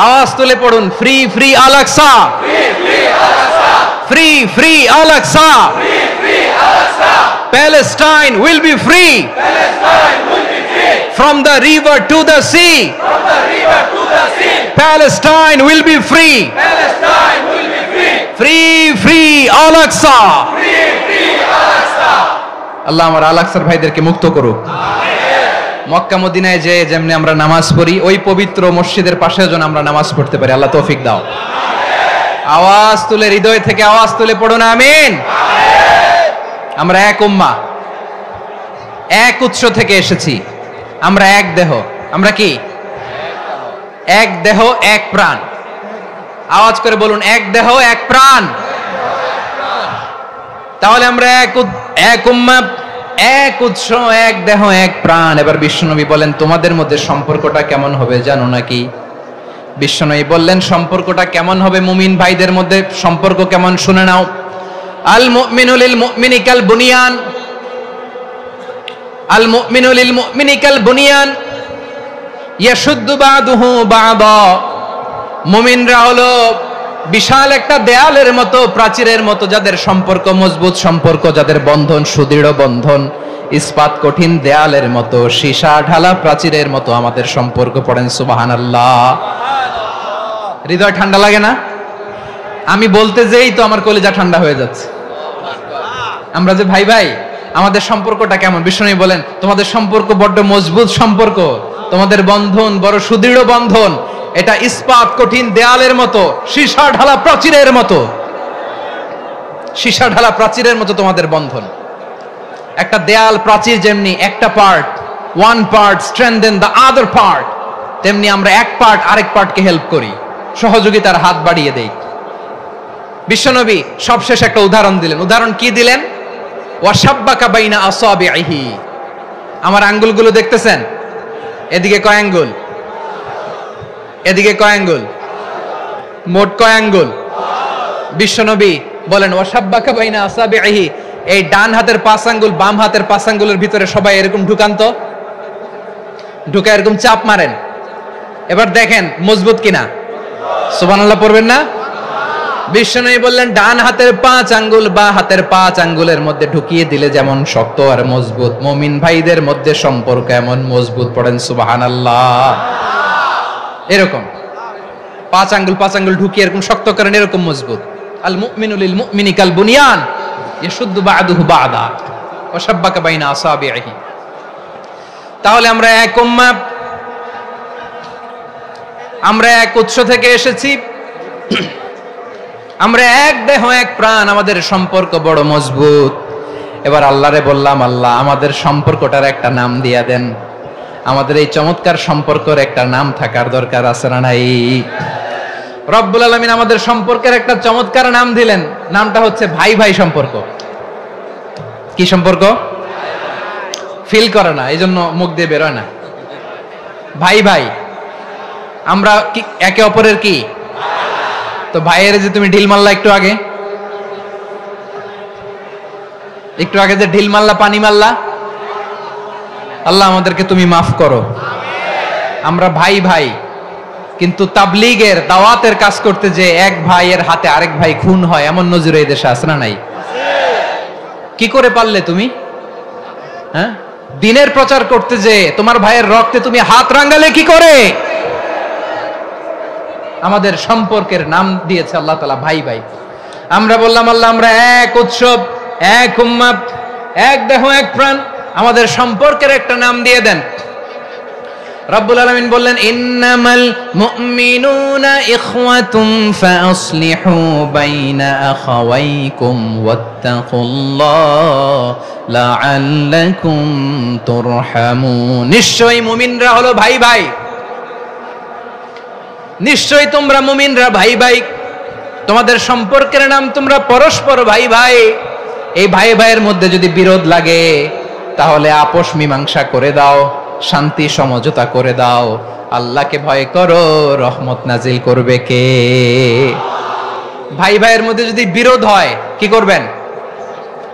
আওয়াজ তুলে পড়ুন, free free Al Aqsa, free free Al Aqsa. Palestine will be free from the river to the sea. Palestine will be free. Free free Al Aqsa. আল্লাহ আমার আল আকসার ভাইদেরকে মুক্ত করুক। মক্কা মদিনায় যে যেমনি আমরা নামাজ পড়ি, ওই পবিত্র মসজিদের পাশে যেন আমরা নামাজ পড়তে পারি। আল্লাহ তৌফিক দাও। আওয়াজ তুলে, হৃদয় থেকে আওয়াজ তুলে পড়ুন আমিন। আমরা এক উম্মাহ, এক উৎস থেকে এসেছি, আমরা এক দেহ। আমরা কি? এক দেহ এক প্রাণ। আওয়াজ করে বলুন, এক দেহ এক প্রাণ। তাহলে আমরা এক উম্মাহ, এক উৎস, এক দেহ এক প্রাণ। এবার বিশ্বনবী বলেন, তোমাদের মধ্যে সম্পর্কটা কেমন হবে জানো নাকি? বিশ্বনবী বললেন, সম্পর্কটা কেমন হবে মুমিন ভাইদের মধ্যে? সম্পর্ক কেমন শুনে নাও। আল মুমিনু লিল মুমিনি কাল বুনিয়ান, আল মুমিনু লিল মুমিনি কাল বুনিয়ান ইয়াশুদ্দু বাদুহু বাদা। মুমিনরা হলো বিশাল একটা দেয়ালের মতো, প্রাচীরের মতো, যাদের সম্পর্ক মজবুত সম্পর্ক, যাদের বন্ধন সুদৃঢ় বন্ধন, ইস্পাত কঠিন দেয়ালের মতো, সীসা ঢালা প্রাচীরের মতো আমাদের সম্পর্ক। পড়েন সুবহানাল্লাহ। হৃদয় ঠান্ডা লাগে না? আমি বলতে যেই তো আমার কলিজা ঠান্ডা হয়ে যাচ্ছে। আমরা যে ভাই ভাই, আমাদের সম্পর্কটা কেমন? বিষ্ণু বলেন, তোমাদের সম্পর্ক বড্ড মজবুত সম্পর্ক, তোমাদের বন্ধন বড় সুদৃঢ় বন্ধন, এটা ইস্পাত কঠিন দেয়ালের মতো, সীসা ঢালা প্রাচীরের মতো। সীসা ঢালা প্রাচীরের মতো তোমাদের বন্ধন। একটা দেয়াল প্রাচীর যেমনি একটা part, one part strengthen the other part, তেমনি আমরা এক পার্ট আরেক পার্টকে হেল্প করি, সহযোগিতার হাত বাড়িয়ে দেই। বিশ্বনবী সবশেষ একটা উদাহরণ দিলেন। উদাহরণ কি দিলেন? ওয়াশাব্বাকা বাইনা আসাবিহি। আমার আঙ্গুলগুলো দেখতেছেন? এদিকে কয় আঙ্গুল? এদিকে কয় আঙ্গুল? মোট কয় আঙ্গুল? বিশ্বনবী বলেন, ওয়াশাব্বাকা বাইনা আসাবিহি। এই ডান হাতের 5 আঙ্গুল বাম হাতের 5 আঙ্গুলের ভিতরে সবাই এরকম ঢুকান তো, ঢুকা এরকম চাপ মারেন। এবার দেখেন মজবুত কিনা। সুবহানাল্লাহ পড়বেন না? বিষ্ণু বললেন ডান হাতের 5 আঙ্গুল বা হাতের 5 আঙ্গুলের মধ্যে ঢুকিয়ে দিলে যেমন শক্ত আর মজবুত, মুমিন ভাইদের মধ্যে সম্পর্ক এমন মজবুত। পড়েন সুবহানাল্লাহ। এরকম 5 আঙ্গুল ঢুকিয়ে এরকম শক্ত করেন, এরকম মজবুত। আল মুমিনু লিল মুমিনি কাল বুনিয়ান ইয়াশুদ্দু বা'দুহু বা'দা ওয়া শাব্বাকা বাইনা আসাবিহি। তাহলে আমরা এক উম্মাহ, আমরা এক উৎস থেকে এসেছি, আমরা এক দেহ এক প্রাণ, আমাদের সম্পর্ক বড় মজবুত। এবার আল্লাহরে বললাম, আল্লাহ আমাদের সম্পর্কটার একটা নাম দিয়া দেন। আমাদের এই চমৎকার সম্পর্কের একটা নাম থাকার দরকার আছে না নাই? রব্বুল আলামিন আমাদের সম্পর্কের একটা চমৎকার নাম দিলেন, নামটা হচ্ছে ভাই ভাই সম্পর্ক। কি সম্পর্ক? ফিল করে না, এই জন্য মুখ দিয়ে বেরোয় না। ভাই ভাই, আমরা কি একে অপরের কি? তো ভাইয়ের যে তুমি ঢিল মারলা একটু আগে যে ঢিল মারলা, পানি মারলা, আল্লাহ আমাদেরকে তুমি মাফ করো। আমরা ভাই ভাই, কিন্তু তাবলীগের দাওয়াতের কাজ করতে যে এক ভাইয়ের হাতে আরেক ভাই খুন হয়, এমন নজির এই দেশে আছে না নাই? কি করে পারলে তুমি? হ্যাঁ, দিনের প্রচার করতে যে তোমার ভাইয়ের রক্তে তুমি হাত রাঙালে কি করে? আমাদের সম্পর্কের নাম দিয়েছে আল্লাহ তাআলা ভাই ভাই। আমরা বললাম, আল্লাহ আমরা এক উৎসব, এক উম্মাহ, এক দেহ এক প্রাণ, আমাদের সম্পর্কের একটা নাম দিয়ে দেন। রব্বুল আলামিন বললেন, ইন্নামাল মুমিনুনা ইখওয়াতুম ফাসলিহু বাইনা আখাওয়াইকুম ওয়াত্তাকুল্লাহ লাআল্লাকুম তুরহামুন। নিশ্চয়ই মুমিনরা হলো ভাই ভাই, নিশ্চয়ই তোমরা মুমিনরা ভাই ভাই, তোমাদের সম্পর্কের নাম তোমরা পরস্পর ভাই ভাই। এই ভাই ভাইয়ের মধ্যে যদি বিরোধ লাগে তাহলে আপোষ মীমাংসা করে দাও, শান্তি সমঝোতা করে দাও। আল্লাহকে ভয় করো, রহমত নাজিল করবে কে? ভাই ভাইয়ের মধ্যে যদি বিরোধ হয় কি করবেন?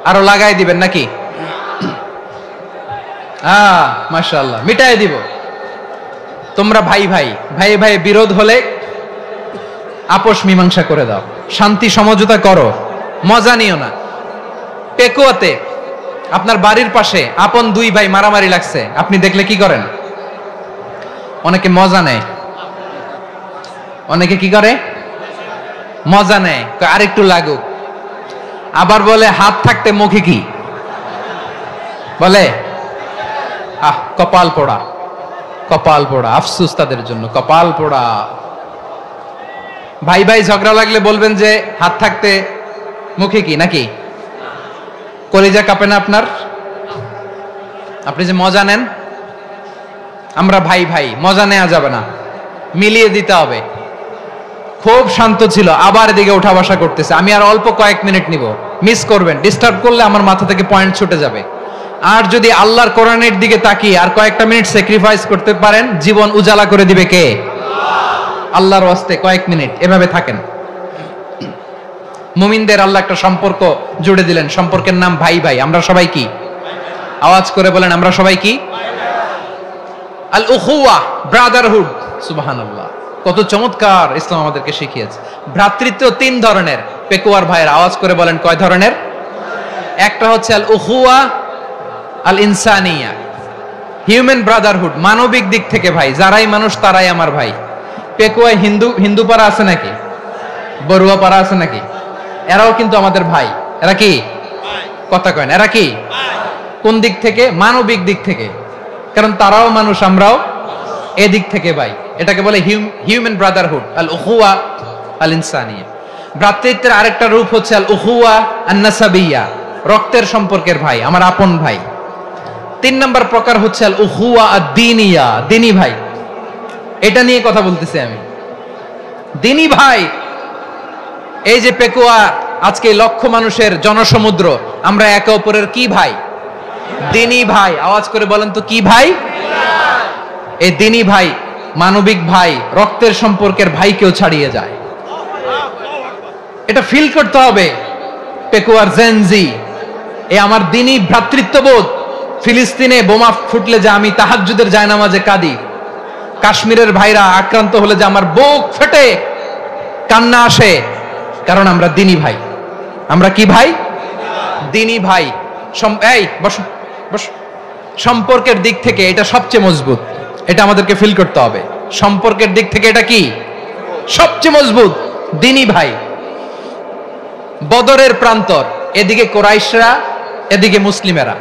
আরো লাগাই দিবেন নাকি? মাশাআল্লাহ, মিটাই দিব। তোমরা ভাই ভাই, ভাই ভাই বিরোধ হলে আপোষ মীমাংসা করে দাও, শান্তি সমঝোতা করো, মজা নিও না। পেকুয়াতে আপনার বাড়ির পাশে আপন দুই ভাই মারামারি লাগছে, আপনি দেখলে কি করেন? অনেকে মজা নেয়, অনেকে কি করে? মজা নেয়, আরেকটু লাগুক। আবার বলে হাত থাকতে মুখে কি বলে? কপাল পোড়া, কপাল পোড়া। আফসোস তাদের জন্য, কপাল পোড়া। ভাই ভাই ঝগড়া লাগলে বলবেন যে হাত থাকতে মুখে কি, নাকি? কলিজা কাঁপে না আপনার? আপনি যে মজা নেন। আমরা ভাই ভাই, মজা নেওয়া যাবে না, মিলিয়ে দিতে হবে। খুব শান্ত ছিল, আবার এদিকে উঠা বসা করতেছে। আমি আর অল্প কয়েক মিনিট নিব, মিস করবেন। ডিস্টার্ব করলে আমার মাথা থেকে পয়েন্ট ছুটে যাবে। আর যদি আল্লাহর কোরআনের দিকে তাকিয়ে আর কয়েকটা মিনিট স্যাক্রিফাইস করতে পারেন, জীবন উজালা করে দিবে কে? আল্লাহর ওয়াস্তে কয়েক মিনিট এভাবে থাকেন। মুমিনদের আল্লাহ একটা সম্পর্ক জুড়ে দিলেন, সম্পর্কের নাম ভাই ভাই। আমরা সবাই কি? আওয়াজ করে বলেন, আমরা সবাই কি? আল উখুয়া, ব্রাদারহুড। সুবহানাল্লাহ, কত চমৎকার ইসলাম আমাদেরকে শিখিয়েছে। ভ্রাতৃত্ব 3 ধরনের। পেকুয়ার ভাইয়ের আওয়াজ করে বলেন, কয় ধরনের? একটা হচ্ছে আল উখুয়া আল ইনসানিয়া, হিউম্যান ব্রাদারহুড, মানবিক দিক থেকে ভাই, যারাই মানুষ তারাই আমার ভাই। পেকুয়ায় হিন্দু পাড়া আছে নাকি? বড়ুয়া পাড়া আছে নাকি? এরাও কিন্তু আমাদের ভাই। এরা কি? কথা কয় না, এরা কি? কোন দিক থেকে? মানবিক দিক থেকে, কারণ তারাও মানুষ, আমরাও এদিক থেকে ভাই। এটাকে বলে হিউম্যান ব্রাদারহুড, আল উখুয়া আল ইনসানিয়া। ভ্রাতৃত্বের আরেকটা রূপ হচ্ছে আল উখুয়া আন নাসাবিয়া, রক্তের সম্পর্কের ভাই, আমার আপন ভাই। 3 নম্বর প্রকার হচ্ছে আল উখুয়া আদ-দীনিয়া, দিনী ভাই। এটা নিয়ে কথা বলতেছি আমি। দিনী ভাই, এই যে পেকুয়া, আজকে লক্ষ মানুষের জনসমুদ্র, আমরা একে অপরের কি ভাই? দিনী ভাই। আওয়াজ করে বলেন তো, কি ভাই? এই দিনী ভাই, মানবিক ভাই, রক্তের সম্পর্কের ভাইকেও ছাড়িয়ে যায়। এটা ফিল করতে হবে। পেকুয়ার জেনজি, এ আমার দিনী ভ্রাতৃত্ববোধ। ফিলিস্তিনে বোমা ফুটলে যে আমি তাহাজ্জুদের জায়নামাজে কাঁদি, কাশ্মীরের ভাইরা আক্রান্ত হলে যে আমার বুক ফেটে কান্না আসে, কারণ আমরা দিনী ভাই। আমরা কি ভাই? দিনী ভাই। এই বসো বসো। সম্পর্কের দিক থেকে এটা সবচেয়ে মজবুত, এটা আমাদেরকে ফিল করতে হবে। সম্পর্কের দিক থেকে এটা কি সবচেয়ে মজবুত? দিনী ভাই। বদরের প্রান্তর, এদিকে কোরাইশরা, এদিকে মুসলিমেরা।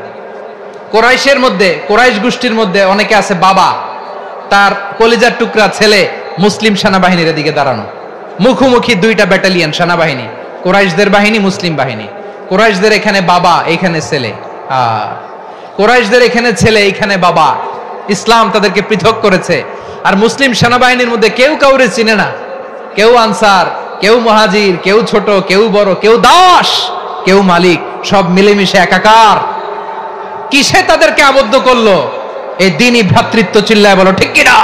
কোরাইশের মধ্যে, কোরাইশ গোষ্ঠীর মধ্যে অনেকে আছে বাবা, তার কলিজার টুকরা ছেলে মুসলিম সেনাবাহিনীর এদিকে দাঁড়ানো, মুখোমুখি দুইটা ব্যাটালিয়ন সেনাবাহিনী, কোরাইশদের বাহিনী, মুসলিম বাহিনী। কোরাইশদের এখানে বাবা, এইখানে ছেলে। কোরাইশদের এখানে ছেলে, এইখানে বাবা। ইসলাম তাদেরকে পৃথক করেছে। আর মুসলিম সেনাবাহিনীর মধ্যে কেউ কাউরে চিনে না, কেউ আনসার, কেউ মুহাজির, কেউ ছোট, কেউ বড়, কেউ দাস, কেউ মালিক, সব মিলেমিশে একাকার। কিসে তাদেরকে আবদ্ধ করলো? এই দ্বীনি ভ্রাতৃত্ব। চিল্লায় বলো ঠিক কিনা?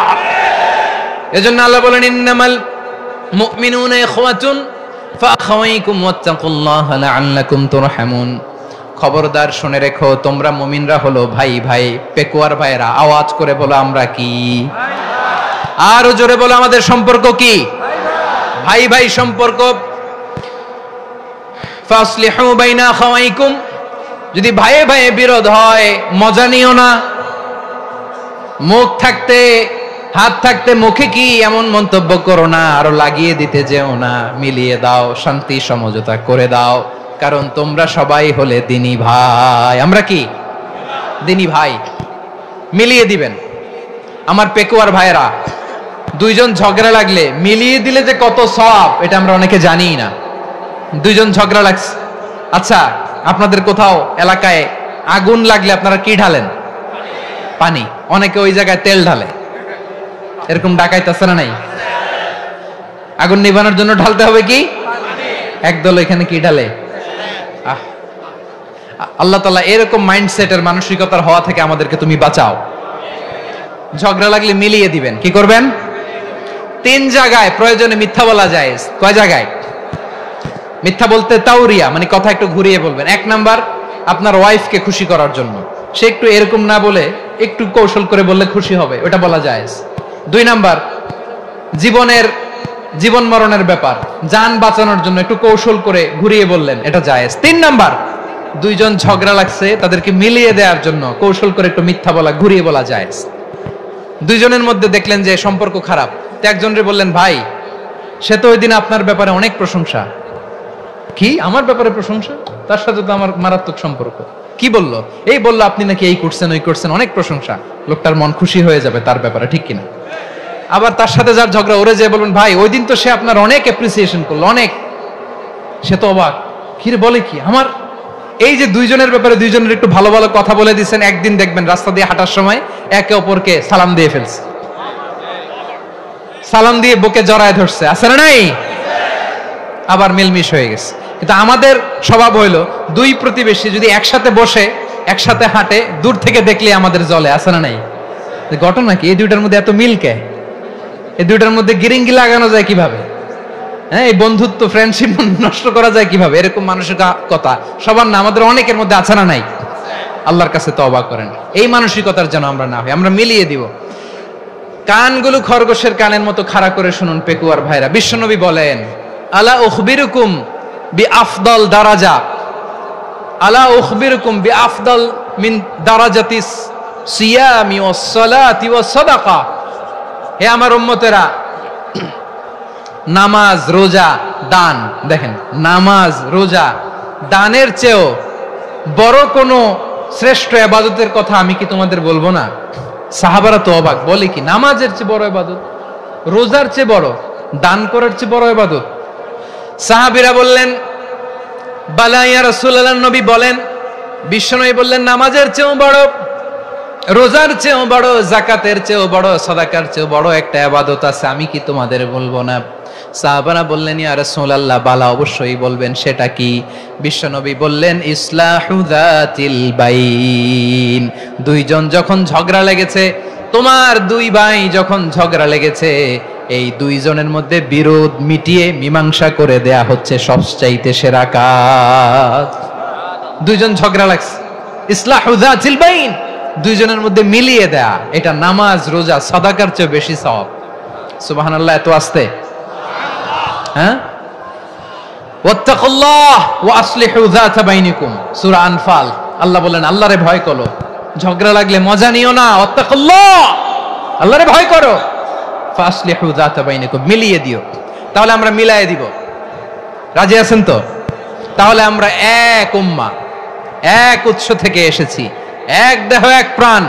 এজন্য আল্লাহ বলেন, ইন্নামাল মুমিনুনা ইখওয়াতুন ফাআখাওয়াইকুম ওয়াত্তাকুল্লাহা লাআল্লাকুম তুরহামুন। খবরদার শুনে রেখো, তোমরা মুমিনরা হলো ভাই ভাই, পেকুয়ার ভাইরা। আওয়াজ করে বলো আমরা কি? আরো জোরে বলো আমাদের সম্পর্ক কি? ভাই ভাই সম্পর্ক। ফাসলিহু বাইনা আখাওয়াইকুম। যদি ভাইয়ে ভাইয়ে বিরোধ হয়, মজা নিও না। মুখ থাকতে, হাত থাকতে মুখে কি এমন মন্তব্য করো না, আরো লাগিয়ে দিতে যেও না। মিলিয়ে দাও, শান্তি সমঝোতা করে দাও, কারণ তোমরা সবাই হলে দিনী ভাই। আমরা কি? দিনী ভাই। মিলিয়ে দিবেন। আমার পেকুয়ার ভাইরা, দুইজন ঝগড়া লাগলে মিলিয়ে দিলে যে কত সওয়াব, এটা আমরা অনেকে জানি না। দুইজন ঝগড়া লাগছে, আচ্ছা আপনাদের কোথাও এলাকায় আগুন লাগলে আপনারা কি ঢালেন? পানি। অনেকে ওই জায়গায় তেল ঢালে। এরকম ডাকাইত আছে না নাই? আগুন নিভানোর জন্য ঢালতে হবে কি? একদল এখানে কি ঢালে? আল্লাহ তাআলা এরকম মাইন্ডসেটের, মানসিকতার হওয়া থেকে আমাদেরকে তুমি বাঁচাও। ঝগড়া লাগলে মিলিয়ে দিবেন। কি করবেন? 3 জায়গায় প্রয়োজনে মিথ্যা বলা যায়। কয় জায়গায় মিথ্যা বলতে? তাওরিয়া, মানে কথা একটু ঘুরিয়ে বলবেন। 1 নাম্বার, আপনার ওয়াইফকে খুশি করার জন্য, সে একটু এরকম না বলে একটু কৌশল করে বললে খুশি হবে, ওটা বলা যায়। 2 নাম্বার, জীবন মরণের ব্যাপার, জান বাঁচানোর জন্য একটু কৌশল করে ঘুরিয়ে বললেন, এটা জায়েজ। 3 নাম্বার, দুইজন ঝগড়া লাগছে, তাদেরকে মিলিয়ে দেওয়ার জন্য কৌশল করে একটু মিথ্যা বলা, ঘুরিয়ে বলা জায়েজ। দুইজনের মধ্যে দেখলেন যে সম্পর্ক খারাপ, তো একজনরে বললেন, ভাই সে তো ওই দিন আপনার ব্যাপারে অনেক প্রশংসা। কি আমার ব্যাপারে প্রশংসা? তার সাথে তো আমার মারাত্মক সম্পর্ক। কি বললো? এই বললো আপনি নাকি এই করছেন, ওই করছেন, অনেক প্রশংসা। লোকটার মন খুশি হয়ে যাবে তার ব্যাপারে, ঠিক কিনা? আবার তার সাথে যার ঝগড়া, ওরে যে বলবেন, ভাই ওই দিন তো সে আপনার অনেক অ্যাপ্রিসিয়েশন করলো, অনেক। সে তো অবাক, কি রে বলে কি আমার? এই যে দুইজনের ব্যাপারে দুইজনের একটু ভালো ভালো কথা বলে দিচ্ছেন, একদিন দেখবেন রাস্তা দিয়ে হাঁটার সময় একে অপরকে সালাম দিয়ে ফেলছে, সালাম দিয়ে বুকে জড়ায় ধরছে, আছে না নাই? আবার মিলমিশ হয়ে গেছে। কিন্তু আমাদের স্বভাব হইলো, দুই প্রতিবেশী যদি একসাথে বসে একসাথে হাঁটে, দূর থেকে দেখলে আমাদের জ্বলে, আছে না নাই? ঘটনা কি? এই দুইটার মধ্যে এত মিল কে? এই দুইটার মধ্যে গিরিঙ্গি লাগানো যায় কিভাবে? হ্যাঁ, এই বন্ধুত্ব, ফ্রেন্ডশিপ নষ্ট করা যায় কিভাবে? এরকম মানসিকতা সবার না, আমাদের অনেকের মধ্যে আছে না নাই? আল্লাহর কাছে তওবা করেন, এই মানসিকতার যেন আমরা না হই। আমরা মিলিয়ে দিব। কানগুলো খরগোশের কানের মতো খাড়া করে শুনুন পেকুয়ার ভাইরা। বিশ্বনবী বলেন, আলা উখবিরুকুম বিআফদাল দারাজা, আলা উখবিরুকুম বিআফদাল মিন দারাজাতিস সিয়ামি ওয়াস সালাতি ওয়াস সাদাকা। হে আমার উম্মতেরা, নামাজ, রোজা, দান, দেখেন নামাজ, রোজা, দানের চেয়েও বড় কোনো শ্রেষ্ঠ ইবাদতের কথা আমি কি তোমাদের বলবো না? সাহাবারা তো অবাক, বলে কি নামাজের চেয়ে বড় ইবাদত, রোজার চেয়ে বড়, দান করার চেয়ে বড় ইবাদত? সাহাবীরা বললেন, বালা ইয়া রাসূলুল্লাহ। নবী বলেন, বিশ্বনবী বললেন, নামাজের চেয়েও বড়, রোজার চেয়েও বড়, যাকাতের চেয়েও বড়, সাদাকার চেয়েও বড় একটা ইবাদত আছে, আমি কি তোমাদের বলবো না? সাহাবারা বললেন, ইয়া রাসূলুল্লাহ, বালা অবশ্যই বলবেন, সেটা কি? বিশ্বনবী বললেন, ইসলাহু যাতিল বাইন। দুইজন যখন ঝগড়া লেগেছে, তোমার দুই ভাই যখন ঝগড়া লেগেছে, এই দুইজনের মধ্যে বিরোধ মিটিয়ে মীমাংসা করে দেয়া হচ্ছে সবচাইতে সেরা কাজ। দুইজন ঝগড়া লাগছে, ইসলাহু যাতিল বাইন, দুইজনের মধ্যে মিলিয়ে দেয়া, এটা নামাজ, রোজা, সাদাকার চেয়ে বেশি সওয়াব। সুবহানাল্লাহ। এত আস্তে? হ্যাঁ, ওয়াত্তাকুল্লাহ ওয়া আসলিহু যাতা বাইনিকুম, সূরা আনফাল। আল্লাহ বলেন আল্লাহরে ভয় করো, ঝগড়া লাগলে মজা নিও না, ওয়াত্তাকুল্লাহ, আল্লাহরে ভয় করো, ফাসলিহু যাতা বাইনিকুম, মিলিয়ে দিও। তাহলে আমরা মিলায়ে দিব, রাজি আছেন তো? তাহলে আমরা এক উম্মাহ, এক উৎস থেকে এসেছি, এক দেহ এক প্রাণ,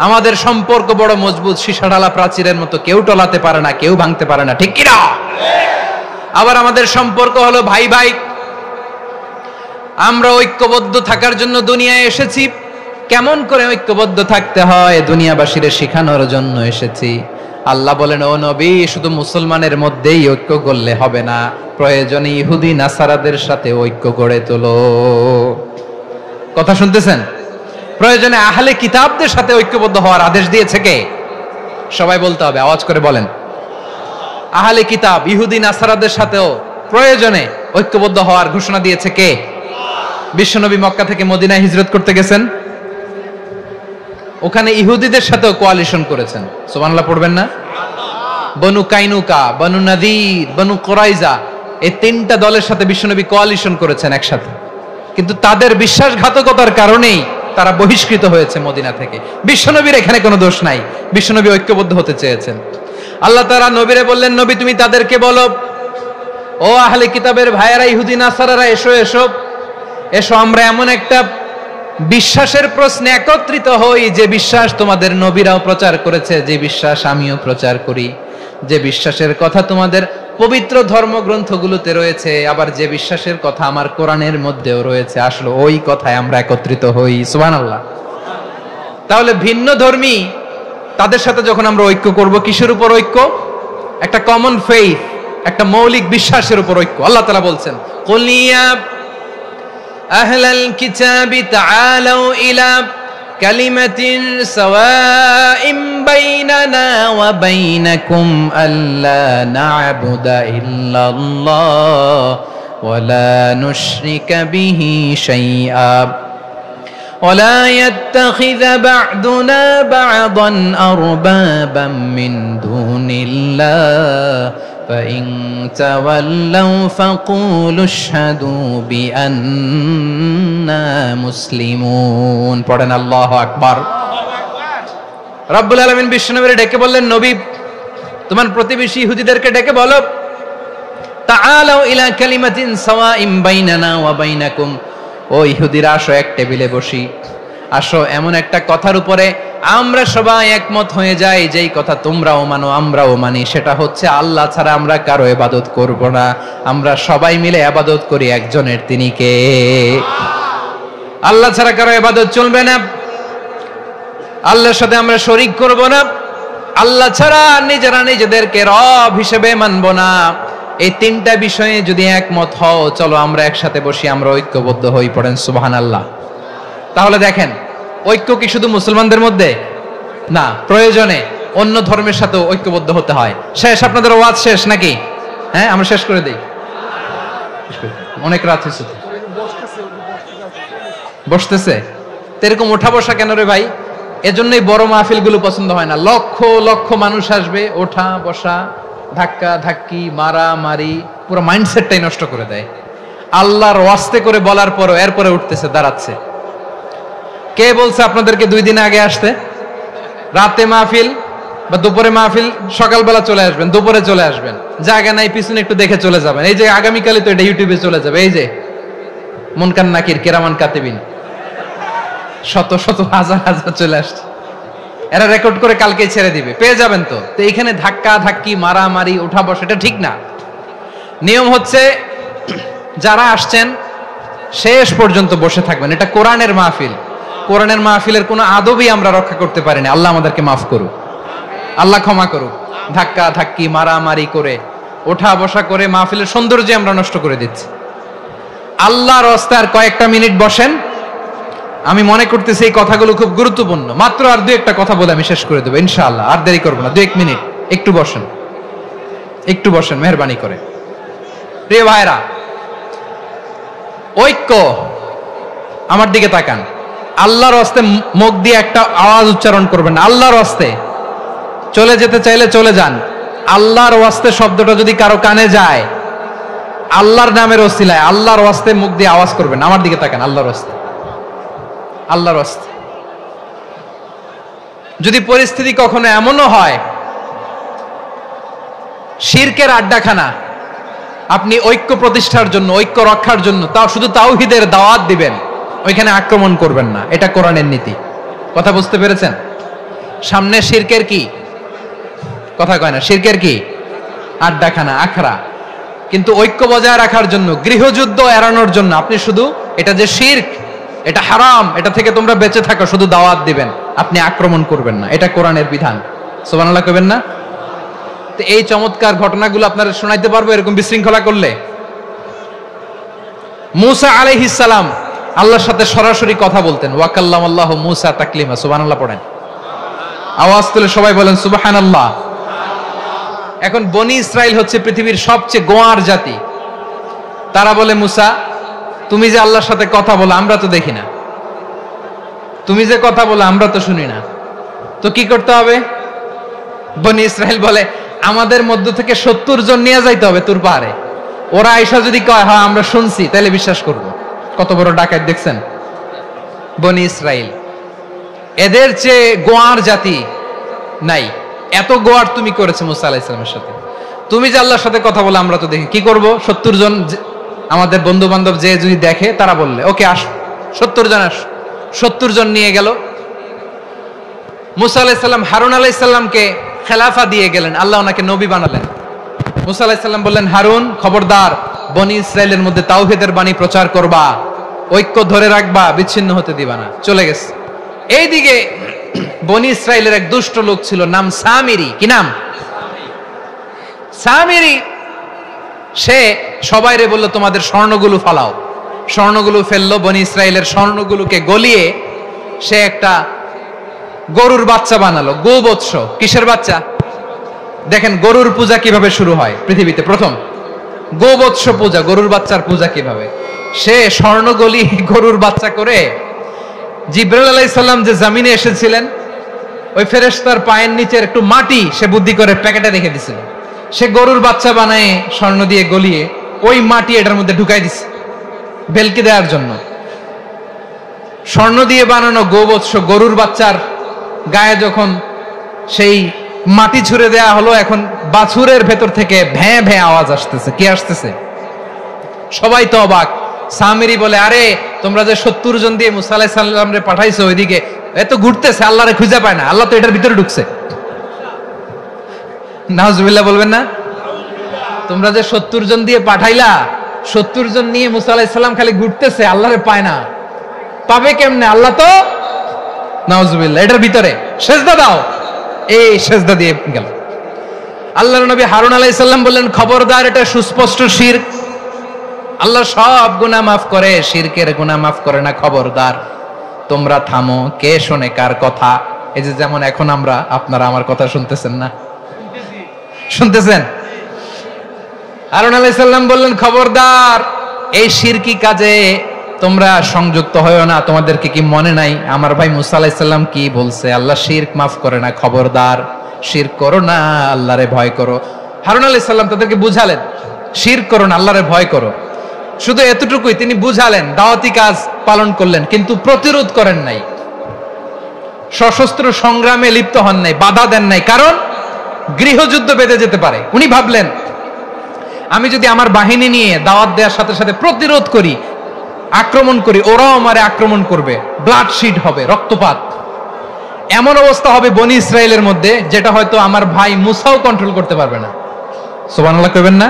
আমাদের সম্পর্ক বড় মজবুত, সীসাঢালা প্রাচীরের মতো, কেউ টলাতে পারে না, কেউ ভাঙতে পারে না, ঠিক কি না? আবার আমাদের সম্পর্ক হলো ভাই ভাই, আমরা ঐক্যবদ্ধ থাকার জন্য দুনিয়ায় এসেছি। কেমন করে ঐক্যবদ্ধ থাকতে হয় দুনিয়াবাসীর শেখানোর জন্য এসেছি। আল্লাহ বলেন, ও নবী, শুধু মুসলমানের মধ্যেই ঐক্য করলে হবে না, প্রয়োজনে ইহুদি নাসারাদের সাথে ঐক্য গড়ে তোলো। কথা শুনতেছেন? প্রয়োজনে আহলে কিতাবদের সাথে ঐক্যবদ্ধ হওয়ার আদেশ দিয়েছে কে? সবাই বলতে হবে, আওয়াজ করে বলেন। আহলে কিতাব ইহুদি নাসারাদের সাথেও প্রয়োজনে ঐক্যবদ্ধ হওয়ার ঘোষণা দিয়েছে কে? বিশ্বনবী মক্কা থেকে মদিনায় হিজরত করতে গেছেন, ওখানে ইহুদিদের সাথেও কোয়ালিশন করেছেন। সুবহানাল্লাহ পড়বেন না? বনু কাইনুকা, বনু নাদির, বনু কুরাইজা, এই তিনটা দলের সাথে বিশ্বনবী কোয়ালিশন করেছেন একসাথে। কিন্তু তাদের বিশ্বাসঘাতকতার কারণেই তারা বহিষ্কৃত হয়েছে মদিনা থেকে। বিশ্বনবীর এখানে কোনো দোষ নাই, বিশ্বনবী ঐক্যবদ্ধ হতে চেয়েছেন। আল্লাহ তাআলা নবীরে বললেন, নবী তুমি তাদেরকে বলো, ও আহলে কিতাবের ভাইয়েরা, ইহুদি নাসারারা, এসো এসো এসো, আমরা এমন একটা বিশ্বাসের প্রশ্নে একত্রিত হই যে বিশ্বাস তোমাদের নবীরাও প্রচার করেছে, যে বিশ্বাস আমিও প্রচার করি, যে বিশ্বাসের কথা তোমাদের পবিত্র ধর্মগ্রন্থগুলোতে রয়েছে, আবার যে বিশ্বাসের কথা আমার কোরআনের মধ্যেও রয়েছে, আসলে ওই কথায় আমরা একত্রিত হই। সুবহানাল্লাহ। তাহলে ভিন্ন ধর্মী তাদের সাথে যখন আমরা ঐক্য করব, কিসের উপর ঐক্য? একটা কমন ফেইথ, একটা মৌলিক বিশ্বাসের উপর ঐক্য। আল্লাহ তাআলা বলছেন, কুল ইয়া আহলাল কিতাবি তাআলাউ ইলা কালিমাতিন সাওয়াইম বাইনানা ওয়া বাইনাকুম আল্লা না'বুদা ইল্লাল্লাহ ওয়া লা নুশরিকা বিহি শাইআ ولا يتخذ بعضنا بعضا أربابا من دون الله فإن تولوا فقولوا اشهدوا بأننا مسلمون। পড়েন আল্লাহু আকবার। রব্বুল আলামিন বিশ্বনবীকে ডেকে বললেন, নবী তোমার প্রতিবেশী ইহুদিদেরকে ডেকে বলো, তাআলাউ ইলা কালিমাতিন সাওয়াইম বাইনানা ওয়া বাইনাকুম, ও ইহুদিরা আসো, এক টেবিলে বসি, আসো এমন একটা কথার উপরে আমরা সবাই একমত হয়ে যাই, যেই কথা তোমরাও মানো আমরাও মানি, সেটা হচ্ছে আল্লাহ ছাড়া আমরা কারো ইবাদত করব না, আমরা সবাই মিলে ইবাদত করি একজনের, তিনি কে? আল্লাহ ছাড়া কারো ইবাদত চলবে না, আল্লাহর সাথে আমরা শরীক করব না, আল্লাহ ছাড়া নিজেরা নিজেদেরকে রব হিসেবে মানব না। এই তিনটা বিষয়ে যদি একমত হও, চলো আমরা একসাথে বসি, আমরা ঐক্যবদ্ধ হই। পড়েন সুবহানাল্লাহ। তাহলে দেখেন, ঐক্য কি শুধু মুসলমানদের মধ্যে না, প্রয়োজনে অন্য ধর্মের সাথে ঐক্যবদ্ধ হতে হয়। শেষ, আপনাদের ওয়াজ শেষ নাকি? হ্যাঁ, আমরা শেষ করে দেই, অনেক রাত হয়েছে। বসতেছে তো এরকম ওঠা বসা কেন রে ভাই? এজন্যই বড় মাহফিল গুলো পছন্দ হয় না। লক্ষ লক্ষ মানুষ আসবে, ওঠা বসা, ধাক্কা ধাক্কি, মারামারি, পুরো মাইন্ডসেটটাই নষ্ট করে দেয়। আল্লাহর ওয়াস্তে করে বলার পরও এরপরে উঠতেছে, দাঁড়াচ্ছে। কে বলছে আপনাদেরকে 2 দিন আগে আসতে? রাতে মাহফিল বা দুপুরে মাহফিল, সকালবেলা চলে আসবেন, দুপুরে চলে আসবেন, জায়গা নাই পিছনে একটু দেখে চলে যাবেন। এই যে আগামীকালে তো এটা ইউটিউবে চলে যাবে, এই যে মুনকার নাকির কিরামান কাতিবিন, শত শত হাজার হাজার চলে আসছে, এরা রেকর্ড করে কালকে ছেড়ে দিবে, পেয়ে যাবেন। তো এখানে ধাক্কা ধাক্কি, মারামারি, ওঠা বসা, এটা ঠিক না। নিয়ম হচ্ছে যারা আসছেন শেষ পর্যন্ত বসে থাকবেন। এটা কোরআনের মাহফিল, কোরআনের মাহফিলের কোনো আদবই আমরা রক্ষা করতে পারিনি। আল্লাহ আমাদেরকে মাফ করুক, আল্লাহ ক্ষমা করুক। ধাক্কা ধাক্কি, মারামারি করে, ওঠা বসা করে মাহফিলের সৌন্দর্য আমরা নষ্ট করে দিচ্ছি। আল্লাহর রাস্তায় আর কয়েকটা মিনিট বসেন। আমি মনে করতেছি এই কথাগুলো খুব গুরুত্বপূর্ণ। মাত্র আর 2-1টা কথা বলে আমি শেষ করে দেবো ইনশাআল্লাহ, আর দেরি করবো না। 2-1 মিনিট একটু বসেন, একটু বসেন মেহরবানি করে। প্রিয় ভাইরা, ঐক্য, আমার দিকে তাকান। আল্লাহর রাস্তে মুখ দিয়ে একটা আওয়াজ উচ্চারণ করবেন, আল্লাহর রাস্তে। চলে যেতে চাইলে চলে যান। আল্লাহর ওয়াস্তে শব্দটা যদি কারো কানে যায়, আল্লাহর নামের ওসিলায় আল্লাহর ওয়াস্তে মুখ দিয়ে আওয়াজ করবেন, আমার দিকে তাকান, আল্লাহর ওয়াস্তে, আল্লাহর ওয়াস্তে। যদি পরিস্থিতি কখনো এমনও হয় শিরকের আড্ডাখানা, আপনি ঐক্য প্রতিষ্ঠার জন্য, ঐক্য রক্ষার জন্য তাও শুধু তাওহীদের দাওয়াত দিবেন, ওইখানে আক্রমণ করবেন না, এটা কোরআনের নীতি। কথা বুঝতে পেরেছেন? সামনে শিরকের কি কথা কয় না, শিরকের কি আড্ডাখানা, আখড়া। কিন্তু ঐক্য বজায় রাখার জন্য, গৃহযুদ্ধ এড়ানোর জন্য আপনি শুধু এটা যে শিরক, এটা হারাম, এটা থেকে তোমরা বেঁচে থাকো, শুধু দাওয়াত দিবেন, আপনি আক্রমণ করবেন না, এটা কোরআনের বিধান। সুবহানাল্লাহ কইবেন না? তো এই চমৎকার ঘটনাগুলো আপনারা শোনাইতে পারবো এরকম বিশৃঙ্খলা করলে? মূসা আলাইহিস সালাম আল্লাহর সাথে সরাসরি কথা বলতেন, ওয়াকাল্লামাল্লাহু মূসা তাকলিমা। সুবহানাল্লাহ পড়েন, আওয়াজ তুলে সবাই বলেন সুবহানাল্লাহ। এখন বনি ইসরাইল হচ্ছে পৃথিবীর সবচেয়ে গোয়ার জাতি। তারা বলে, মূসা তুমি যে আল্লাহর সাথে কথা বলো আমরা তো দেখি না, তুমি যে কথা বলো আমরা তো শুনি না, তো কি করতে হবে? বনি ইসরাইল বলে, আমাদের মধ্য থেকে 70 জন নিয়ে যাইতে হবে তুর পাহাড়ে, ওরা আয়েশা যদি কয় হ্যাঁ আমরা শুনছি তাহলে বিশ্বাস করব। কত বড় ডাকাত দেখছেন বনি ইসরাইল। এদের চেয়ে গোয়ার জাতি নাই। এত গোয়ার তুমি করেছো মুসা আলাইহিস সালামের সাথে, তুমি যে আল্লাহর সাথে কথা বলে আমরা তো দেখি, কি করব? 70 জন আমাদের বন্ধু বান্ধব যে যদি দেখে, তারা বললে ওকে আস, 70 জন আস। 70 জন নিয়ে গেল। মুসা আলাইহিস সালাম হারুন আলাইহিস সালামকে খেলাফা দিয়ে গেলেন, আল্লাহ ওনাকে নবী বানালেন। মুসা আলাইহিস সালাম বললেন, হারুন খবরদার, বনি ইসরাইলের মধ্যে তাওহীদের বাণী প্রচার করবা, ঐক্য ধরে রাখবা, বিচ্ছিন্ন হতে দিবা না। চলে গেছে। এইদিকে বনি ইসরাইলের এক দুষ্ট লোক ছিল, নাম সামিরি। কি নাম? সামিরি। সে সবাইরে বলল তোমাদের স্বর্ণগুলো ফালাও। স্বর্ণগুলো ফেললো, বনি ইসরাইলের স্বর্ণগুলোকে গলিয়ে সে একটা গরুর বাচ্চা বানালো। গোবৎস। কিসের বাচ্চা? দেখেন গরুর পূজা কিভাবে শুরু হয় পৃথিবীতে প্রথম, গোবৎস পূজা, গরুর বাচ্চার পূজা কিভাবে। সে স্বর্ণ গলি গরুর বাচ্চা করে, জিবরাইল আলাইহিস সালাম যে জমিনে এসেছিলেন ওই ফেরেশতার পায়ের নিচের একটু মাটি সে বুদ্ধি করে প্যাকেটে রেখে দিছিল। সে গরুর বাচ্চা বানায় স্বর্ণ দিয়ে গলিয়ে ওই মাটি এটার মধ্যে ঢুকাই দিছে বেলকে দেওয়ার জন্য। স্বর্ণ দিয়ে বানানো গোবৎস গরুর বাচ্চার গায়ে যখন সেই মাটি ছুঁড়ে দেয়া হলো, এখন বাছুরের ভেতর থেকে ভ্যাঁ ভ্যাঁ আওয়াজ আসতেছে। কি আসতেছে? সবাই তো অবাক। সামিরি বলে, আরে তোমরা যে 70 জন দিয়ে মুসা আলাইহিস সালাম রে পাঠাইছো, ওইদিকে এত ঘুরতেছে, আল্লাহরে খুঁজে পায় না, আল্লাহ তো এটার ভিতরে ঢুকছে। নাউজুবিল্লাহ বলবেন না? তোমরা যে 70 জন দিয়ে পাঠাইলা, 70 জন নিয়ে মুসা আলাইহিস সালাম খালি ঘুরতেছে, আল্লাহরে পায় না। পাবে কেমনে? আল্লাহ তো, নাউজুবিল্লাহ, এটার ভিতরে সেজদা দাও। এই সেজদা দিয়ে গেল। আল্লাহর নবী হারুন আলাইহিস সালাম বললেন, খবরদার, এটা সুস্পষ্ট শিরক। আল্লাহ সব গুনাহ মাফ করে, শিরকের গুনাহ মাফ করে না, খবরদার তোমরা থামো। কে শোনে কার কথা? এই যে যেমন এখন আমরা, আপনারা আমার কথা শুনতেছেন না? শুনতেছেন? হারুন আলাইহিস সালাম বললেন, খবরদার, এই শিরকি কাজে তোমরা সংযুক্ত হয়ো না। তোমাদেরকে কি মনে নাই আমার ভাই মুসা আলাইহিস সালাম কি বলছে? আল্লাহ শিরক মাফ করে না, খবরদার শিরক করো না, আল্লাহরে ভয় করো। হারুন আলাইহিস সালাম তাদেরকে বুঝালেন, শিরক করো না, আল্লাহরে ভয় করো। শুধু এতটুকুই তিনি বুঝালেন, দাওয়াতি কাজ পালন করলেন, কিন্তু প্রতিরোধ করেন নাই, সশস্ত্র সংগ্রামে লিপ্ত হন নাই, বাধা দেন নাই, কারণ গৃহযুদ্ধ বেঁধে যেতে পারে। উনি ভাবলেন, আমি যদি আমার বাহিনী নিয়ে দাওয়াত দেওয়ার সাথে সাথে প্রতিরোধ করি, আক্রমণ করি, ওরাও আমারে আক্রমণ করবে, ব্লাডশিড হবে, রক্তপাত, এমন অবস্থা হবে বনি ইসরাইলের মধ্যে যেটা হয়তো আমার ভাই মুসাও কন্ট্রোল করতে পারবে না। সুবহানাল্লাহ কইবেন না?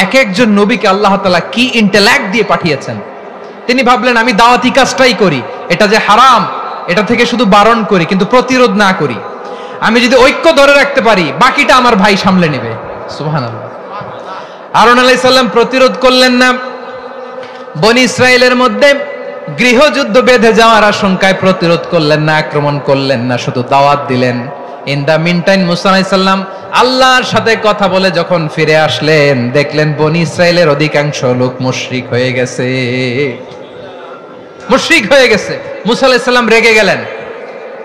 এক একজন নবীকে আল্লাহ তাআলা কি ইন্টেলেক্ট দিয়ে পাঠিয়েছেন। তিনি ভাবলেন, আমি দাওয়াতি কাজটাই করি, এটা যে হারাম এটা থেকে শুধু বারণ করি, কিন্তু প্রতিরোধ না করি। আমি যদি ঐক্য ধরে রাখতে পারি, বাকিটা আমার ভাই সামলে নেবে। সুবহানাল্লাহ। হারুন আলাইহিস সালাম প্রতিরোধ করলেন না, বনি ইসরাইলের মধ্যে গৃহযুদ্ধ বেঁধে যাওয়ার আশঙ্কায় প্রতিরোধ করলেন না, আক্রমণ করলেন না, শুধু দাওয়াত দিলেন। ইন দা মিন টাইম মুসা আলাইহিস সালাম আল্লাহর সাথে কথা বলে যখন ফিরে আসলেন, দেখলেন বনি ইসরাইলের অধিকাংশ লোক মুশরিক হয়ে গেছে। মুশরিক হয়ে গেছে। মুসা আলাইহিস সালাম রেগে গেলেন।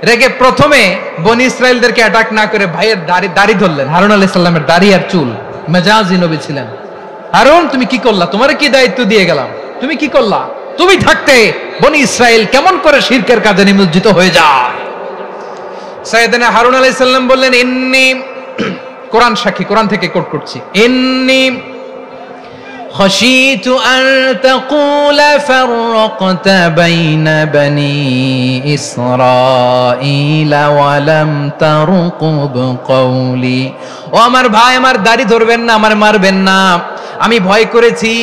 রেগে প্রথমে বনি ইসরাইলদেরকে অ্যাটাক না করে ভাইয়ের দাড়ি ধরলেন। হারুন আলাইহিস সালামের দাড়ি আর চুল, মেজাজি নবী ছিলেন, হারুন তুমি কি করলা, তোমার কি দায়িত্ব দিয়ে গেলাম, তুমি কি করলা, তুমি থাকতে বনি ইসরাইল কেমন করে শিরকের কাজে নিমজ্জিত হয়ে যায়। সাইয়েদনা হারুন আলাইহিস সালাম বললেন, ইন্নী, কোরআন সাক্ষী, কোরআন থেকে কোট করছি, ইন্নী খাশিতু আন তাকুলা ফাররাকতা বাইনা বনি ইসরাঈলা ওয়া লাম তারকুব কওলি। ও আমার ভাই, আমার দাড়ি ধরবেন না, আমার মারবেন না, আমি ভয় করেছি,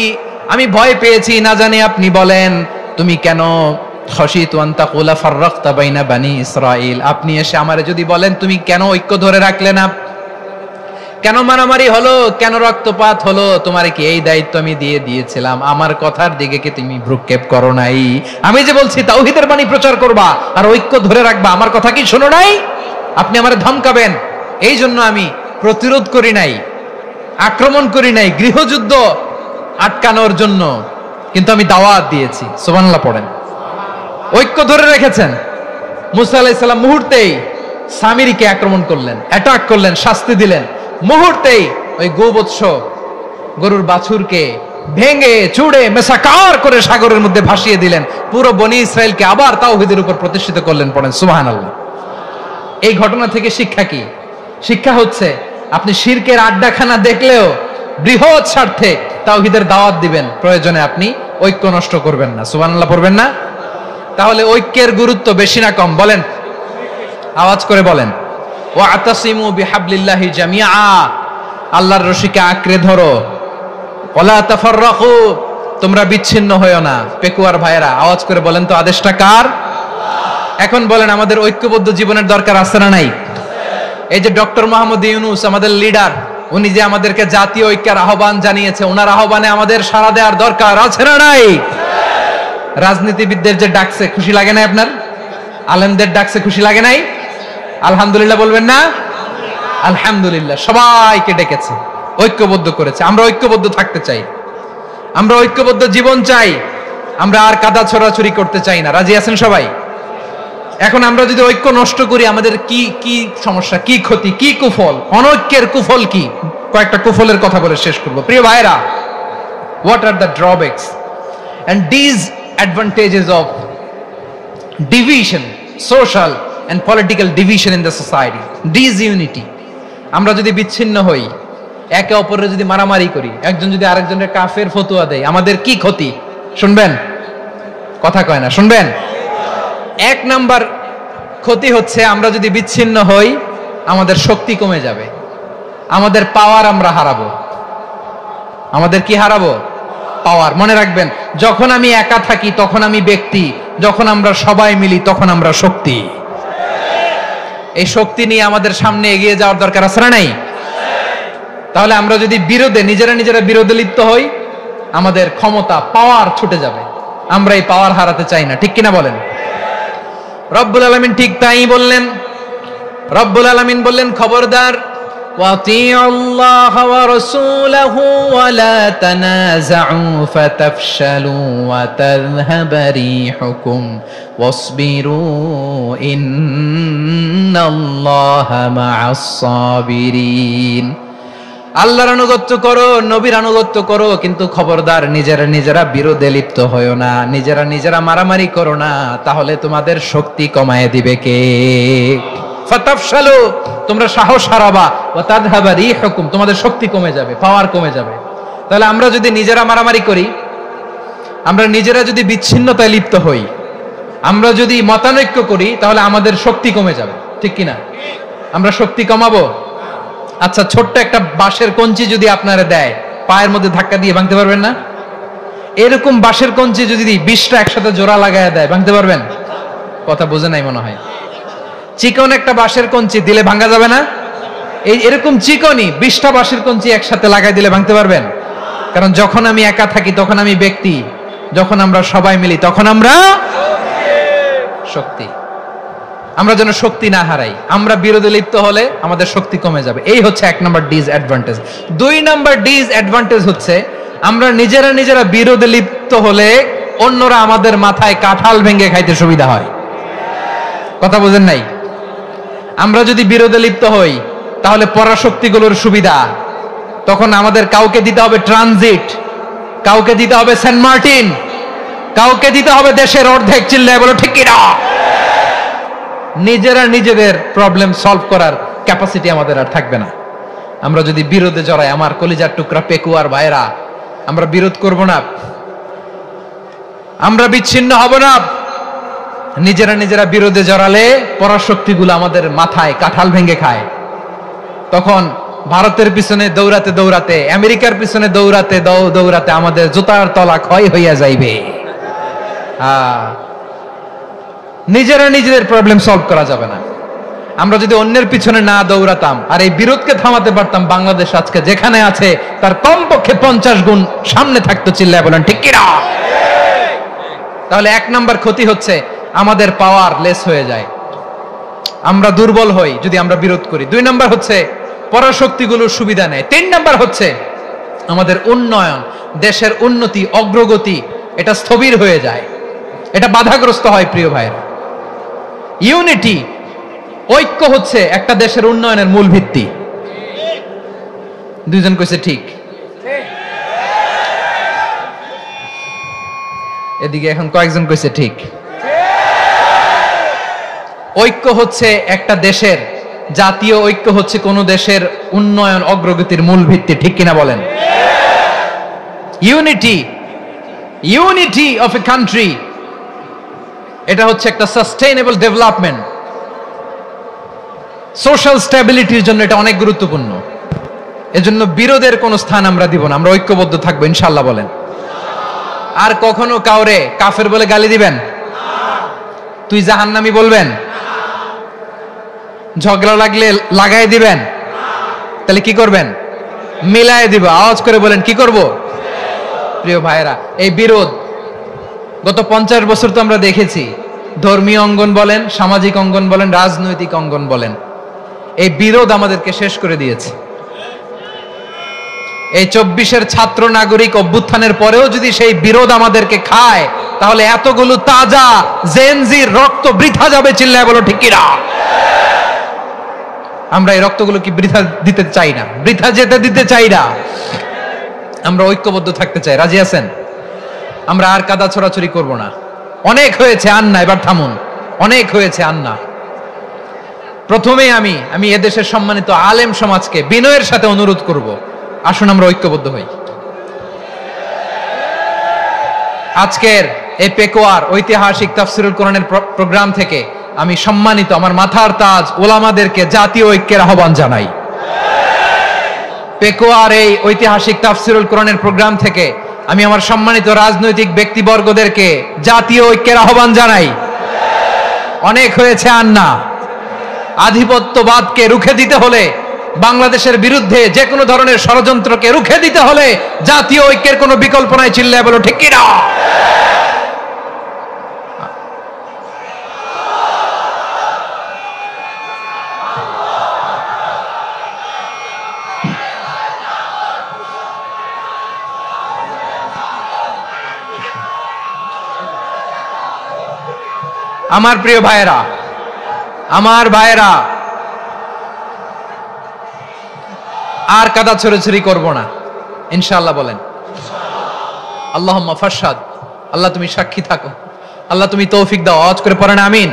আমি ভয় পেয়েছি, না জানি আপনি বলেন তুমি কেন খাশিতু আন তাকুলা ফাররাকতা বাইনা বনি ইসরাঈল, আপনি এসে আমারে যদি বলেন তুমি কেন ঐক্য ধরে রাখলে না, কেন মারামারি হলো, কেন রক্তপাত হলো, তোমার কি এই দায়িত্ব আমি দিয়ে দিয়েছিলাম, আমার কথার দিকে কি তুমি ভ্রুক্ষেপ করো নাই? আমি যে বলছি তাওহীদের বাণী প্রচার করবা আর ঐক্য ধরে রাখবা, আমার কথা কি শোনো নাই? আপনি আমারে ধমকাবেন, এই জন্য আমি প্রতিরোধ করি নাই, আক্রমণ করি নাই, গৃহযুদ্ধ আটকানোর জন্য কিন্তু আমি দাওয়াত দিয়েছি। সুবহানাল্লাহ পড়েন। ঐক্য ধরে রেখেছেন। মুসা আলাইহিস সালাম মুহূর্তেই সামিরীকে আক্রমণ করলেন, অ্যাটাক করলেন, শাস্তি দিলেন, মুহূর্তেই ওই গোবৎস গরুর বাছুরকে ভেঙে চুড়ে মেসাকার করে সাগরের মধ্যে ভাসিয়ে দিলেন, পুরো বনি ইসরায়েলকে আবার তাওহীদের উপর প্রতিষ্ঠিত করলেন। পড়েন সুবহানাল্লাহ। এই ঘটনা থেকে শিক্ষা কি? শিক্ষা হচ্ছে আপনি শিরকের আড্ডাখানা দেখলেও বৃহৎ স্বার্থে তাওহীদের দাওয়াত দিবেন, প্রয়োজনে আপনি ঐক্য নষ্ট করবেন না। সুবহানাল্লাহ পড়বেন না? তাহলে ঐক্যের গুরুত্ব বেশি না কম? বলেন, আওয়াজ করে বলেন। ওয়াতাসিমু বিহাবলিল্লাহি জামিআ, আল্লাহর রশিকে আঁকড়ে ধরো। ওয়ালা তাফাররাকু, তোমরা বিচ্ছিন্ন হয়ো না। পেকুয়ার ভাইয়েরা আওয়াজ করে বলেন তো, আদেশটা কার? এখন বলেন, আমাদের ঐক্যবদ্ধ জীবনের দরকার আছে না নাই? এই যে ডক্টর মোহাম্মদ ইউনূস আমাদের লিডার, উনি যে আমাদেরকে জাতীয় ঐক্যের আহ্বান জানিয়েছে, ওনার আহ্বানে আমাদের সাড়া দেওয়ার দরকার আছে না নাই? রাজনীতিবিদদের যে ডাকছে, খুশি লাগে না আপনার? আলেমদের ডাকছে, খুশি লাগে নাই? আলহামদুলিল্লাহ বলবেন না? আলহামদুলিল্লাহ, সবাইকে ডেকেছে, ঐক্যবদ্ধ করেছে। আমরা ঐক্যবদ্ধ থাকতে চাই, আমরা ঐক্যবদ্ধ জীবন চাই, আমরা আর কাদা ছড়াছড়ি করতে চাই না। রাজি আছেন সবাই? এখন আমরা যদি ঐক্য নষ্ট করি, আমাদের কি কি সমস্যা, কি ক্ষতি, কি কুফল? অনৈক্যের কুফল কি? কয়েকটা কুফলের কথা বলে শেষ করব। প্রিয় ভাইরা, what are the drawbacks and disadvantages of division, social and political division in the society? Disunity. আমরা যদি বিচ্ছিন্ন হই, একে অপরের যদি মারামারি করি, একজন যদি আরেকজনের কাফের ফতোয়া দেয়, আমাদের কি ক্ষতি? শুনবেন? কথা কয় না, শুনবেন? এক নাম্বার ক্ষতি হচ্ছে, আমরা যদি বিচ্ছিন্ন হই, আমাদের শক্তি কমে যাবে, আমাদের পাওয়ার আমরা হারাবো। আমাদের কি হারাবো? পাওয়ার। মনে রাখবেন, যখন আমি একা থাকি তখন আমি ব্যক্তি, যখন আমরা সবাই মিলি তখন আমরা শক্তি। এই শক্তি নিয়ে আমাদের সামনে এগিয়ে যাওয়ার দরকার আছে না নাই? তাহলে আমরা যদি নিজেরা বিরোধে লিপ্ত হই, আমাদের ক্ষমতা, পাওয়ার ছুটে যাবে। আমরা এই পাওয়ার হারাতে চাই না, ঠিক কিনা বলেন? রব্বুল আলামিন ঠিক তাই বললেন। রব্বুল আলামিন বললেন, খবরদার, ওয়াতিউল্লাহ ওয়া রাসূলাহু ওয়া লা তানাযাউ ফাতাফশালু ওয়া তাযহাবা রিহুকুম ওয়াসবিরু ইন্নাল্লাহা মা'আস সাবিরিন। আল্লাহর আনুগত্য করো, নবীর আনুগত্য করো, কিন্তু খবরদার নিজেরা বিরোধে লিপ্ত হয়ো না, নিজেরা মারামারি করো না, তাহলে তোমাদের শক্তি কমায় দিবে কে? ফাতাফশালু, তোমরা সাহস হারাবা, ওয়া তাযহাবা রিহুকুম, তোমাদের শক্তি কমে যাবে, পাওয়ার কমে যাবে। তাহলে আমরা যদি নিজেরা মারামারি করি, আমরা নিজেরা যদি বিচ্ছিন্নতায় লিপ্ত হই, আমরা যদি মতানৈক্য করি, তাহলে আমাদের শক্তি কমে যাবে, ঠিক কিনা? আমরা শক্তি কমাবো। আচ্ছা, ছোট্ট একটা বাঁশের কঞ্চি যদি আপনারা দেয়, পায়ের মধ্যে ধাক্কা দিয়ে ভাঙতে পারবেন না? এরকম বাঁশের কঞ্চি যদি 20টা একসাথে জোড়া লাগায় দেয়, ভাঙতে পারবেন? কথা বোঝে নাই মনে হয়। চিকন একটা বাঁশের কঞ্চি দিলে ভাঙা যাবে না? এরকম চিকনই 20টা বাঁশের কঞ্চি একসাথে লাগাই দিলে ভাঙতে পারবেন? কারণ যখন আমি একা থাকি তখন আমি ব্যক্তি, যখন আমরা সবাই মিলি তখন আমরা শক্তি। আমরা যেন শক্তি না হারাই। আমরা বিরোধে লিপ্ত হলে আমাদের শক্তি কমে যাবে। এই হচ্ছে 1 নাম্বার ডিসঅ্যাডভান্টেজ। 2 নাম্বার ডিসঅ্যাডভান্টেজ হচ্ছে, আমরা নিজেরা বিরোধে লিপ্ত হলে অন্যরা আমাদের মাথায় কাঁঠাল ভেঙে খাইতে সুবিধা হয়। কথা বোঝেন নাই? আমরা যদি বিরোধে লিপ্ত হই, তাহলে পরাশক্তিগুলোর সুবিধা তখন আমাদের কাউকে দিতে হবে ট্রানজিট, কাউকে দিতে হবে সেন্ট মার্টিন, কাউকে দিতে হবে দেশের অর্ধেক। চিল্লায় বলো ঠিক কিনা? নিজেরা নিজেদের প্রবলেম সলভ করার ক্যাপাসিটি আমাদের আর থাকবে না। আমরা যদি বিরোধে জড়াই, আমার কলিজার টুকরা পেকুয়ার ভাইরা, আমরা বিরোধ করব না, আমরা বিচ্ছিন্ন হব না। নিজেরা নিজেরা বিরোধে জড়ালে পরাশক্তিগুলো আমাদের মাথায় কাঁঠাল ভেঙে খায়। তখন ভারতের পিছনে দৌড়াতে দৌড়াতে, আমেরিকার পিছনে দৌড়াতে দৌড়াতে আমাদের জুতার তলা ক্ষয় হইয়া যাইবে। নিজেরা নিজেদের প্রবলেম সলভ করা যাবে না। আমরা যদি অন্যের পিছনে না দৌড়াতাম আর এই বিরোধকে থামাতে পারতাম, বাংলাদেশ আজকে যেখানে আছে তার কমপক্ষে 50 গুণ সামনে থাকতো। চিল্লায় বলেন ঠিক কিনা? তাহলে 1 নাম্বার ক্ষতি হচ্ছে আমাদের পাওয়ার লেস হয়ে যায়, আমরা দুর্বল হই যদি আমরা বিরোধ করি। 2 নাম্বার হচ্ছে পরাশক্তিগুলোর সুবিধা নেয়। 3 নাম্বার হচ্ছে আমাদের উন্নয়ন, দেশের উন্নতি, অগ্রগতি এটা স্থবির হয়ে যায়, এটা বাধাগ্রস্ত হয়। প্রিয় ভাইরা, ইউনিটি, ঐক্য হচ্ছে একটা দেশের উন্নয়নের মূল ভিত্তি। 2 জন কইছে ঠিক। এদিকে এখন কয়েকজন কইছে ঠিক। ঐক্য হচ্ছে একটা দেশের, জাতীয় ঐক্য হচ্ছে কোন দেশের উন্নয়ন অগ্রগতির মূল ভিত্তি। ঠিক কিনা বলেন? Unity, unity of a country, এটা হচ্ছে একটা সাস্টেইনেবল ডেভেলপমেন্ট, সোশ্যাল স্ট্যাবিলিটির জন্য এটা অনেক গুরুত্বপূর্ণ। এজন্য বিরোধের কোনো স্থান আমরা দিব না, আমরা ঐক্যবদ্ধ থাকবো ইনশাআল্লাহ। বলেন। আর কখনো কাউরে কাফের বলে গালি দিবেন? তুই জাহান্নামী বলবেন? ঝগড়া লাগলে লাগাই দিবেন? তাহলে কি করবেন? মিলায় দিব। আওয়াজ করে বলেন কি করব? প্রিয় ভাইরা, এই বিরোধ গত 50 বছর তো আমরা দেখেছি, ধর্মীয় অঙ্গন বলেন, সামাজিক অঙ্গন বলেন, রাজনৈতিক অঙ্গন বলেন, এই বিরোধ আমাদেরকে শেষ করে দিয়েছে। এই 24-এর ছাত্র নাগরিক অভ্যুত্থানের পরেও যদি সেই বিরোধ আমাদেরকে খায়, তাহলে এতগুলো তাজা জেনজির রক্ত বৃথা যাবে। চিল্লায় বলো ঠিক কিনা? আমরা এই রক্তগুলো কি বৃথা দিতে চাই না, বৃথা যেতে দিতে চাই না। আমরা ঐক্যবদ্ধ থাকতে চাই। রাজি আছেন? আমরা আর কাদা ছোড়াছুরি করব না। অনেক হয়েছে আন্না, এবার থামুন। অনেক হয়েছে আন্না। প্রথমেই আমি এদেশের সম্মানিত আলেম সমাজকে বিনয়ের সাথে অনুরোধ করব, আসুন আমরা ঐক্যবদ্ধ হই। আজকের এই পেকুয়ার ঐতিহাসিক তাফসিরুল কোরআনের প্রোগ্রাম থেকে আমি সম্মানিত আমার মাথার তাজ ওলামাদেরকে জাতীয় ঐক্যের আহ্বান জানাই। পেকুয়ার এই ঐতিহাসিক তাফসিরুল কোরআনের প্রোগ্রাম থেকে আমি আমার সম্মানিত রাজনৈতিক ব্যক্তিবর্গদেরকে জাতীয় ঐক্যের আহ্বান জানাই। অনেক হয়েছে আন্না। আধিপত্যবাদকে রুখে দিতে হলে, বাংলাদেশের বিরুদ্ধে যে কোনো ধরনের ষড়যন্ত্রকে রুখে দিতে হলে জাতীয় ঐক্যের কোনো বিকল্প নাই। চিল্লায় বলো ঠিক কিনা? আমার প্রিয় ভাইয়েরা, আমার ভাইয়েরা, আর কাদা ছড়াছড়ি করব না ইনশাআল্লাহ। বলেন আল্লাহুম্মা ফাশহাদ। আল্লাহ তুমি সাক্ষী থাকো, আল্লাহ তুমি তৌফিক দাও। আওয়াজ করে পড়েন আমিন।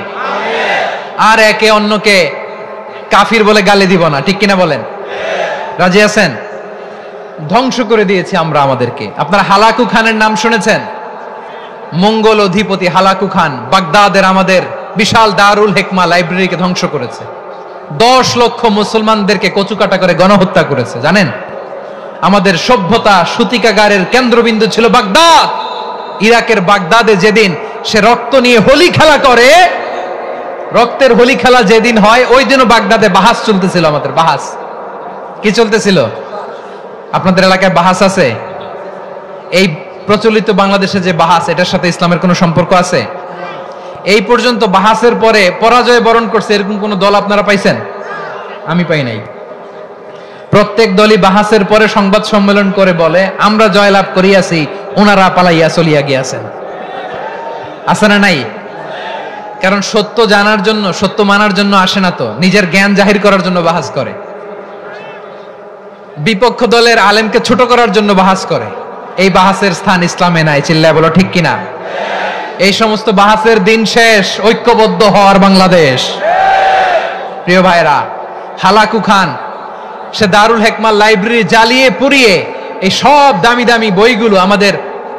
আর একে অন্যকে কাফির বলে গালি দিব না। ঠিক কিনা বলেন? রাজি আছেন? ধ্বংস করে দিয়েছি আমরা আমাদেরকে। আপনারা হালাকু খানের নাম শুনেছেন? মঙ্গল অধিপতি হালাকু খান বাগদাদের আমাদের বিশাল দারুল হিকমা লাইব্রেরিকে ধ্বংস করেছে। 10 লক্ষ মুসলমানদেরকে কচুকাটা করে গণহত্যা করেছে। জানেন, আমাদের সভ্যতা সূতিকাগারের কেন্দ্রবিন্দু ছিল বাগদাদ। ইরাকের বাগদাদে যেদিন সে রক্ত নিয়ে হোলি খেলা করে, রক্তের হোলি খেলা যেদিন হয়, ওই দিনও বাগদাদে বাহাস চলতেছিল। আমাদের বাহাস কি চলতেছিল? আপনাদের এলাকায় বাহাস আছে? এই প্রচলিত বাংলাদেশে যে বাহাস, এটার সাথে ইসলামের কোনো সম্পর্ক আছে? এই পর্যন্ত বাহাসের পরে পরাজয় বরণ করছে এরকম কোন দল আপনারা পাইছেন? আমি পাই নাই। প্রত্যেক দলই বাহাসের পরে সংবাদ সম্মেলন করে বলে আমরা জয়লাভ করিয়াছি, ওনারা পালাইয়া চলিয়া গিয়াছেন। আছে না নাই? কারণ সত্য জানার জন্য, সত্য মানার জন্য আসে না তো, নিজের জ্ঞান জাহির করার জন্য বাহাস করে। বিপক্ষ দলের আলেমকে ছোট করার জন্য বাহাস করে। এই বাহাসের স্থান ইসলামে নাই, চিল্লায় বলো ঠিক কিনা। এই সমস্ত বাহাসের দিন শেষ, ঐক্যবদ্ধ হওয়ার বাংলাদেশ। প্রিয় ভাইরা, হালাকু খান সে দারুল হেকমার লাইব্রেরি জ্বালিয়ে পুড়িয়ে এই সব দামি দামি বইগুলো, আমাদের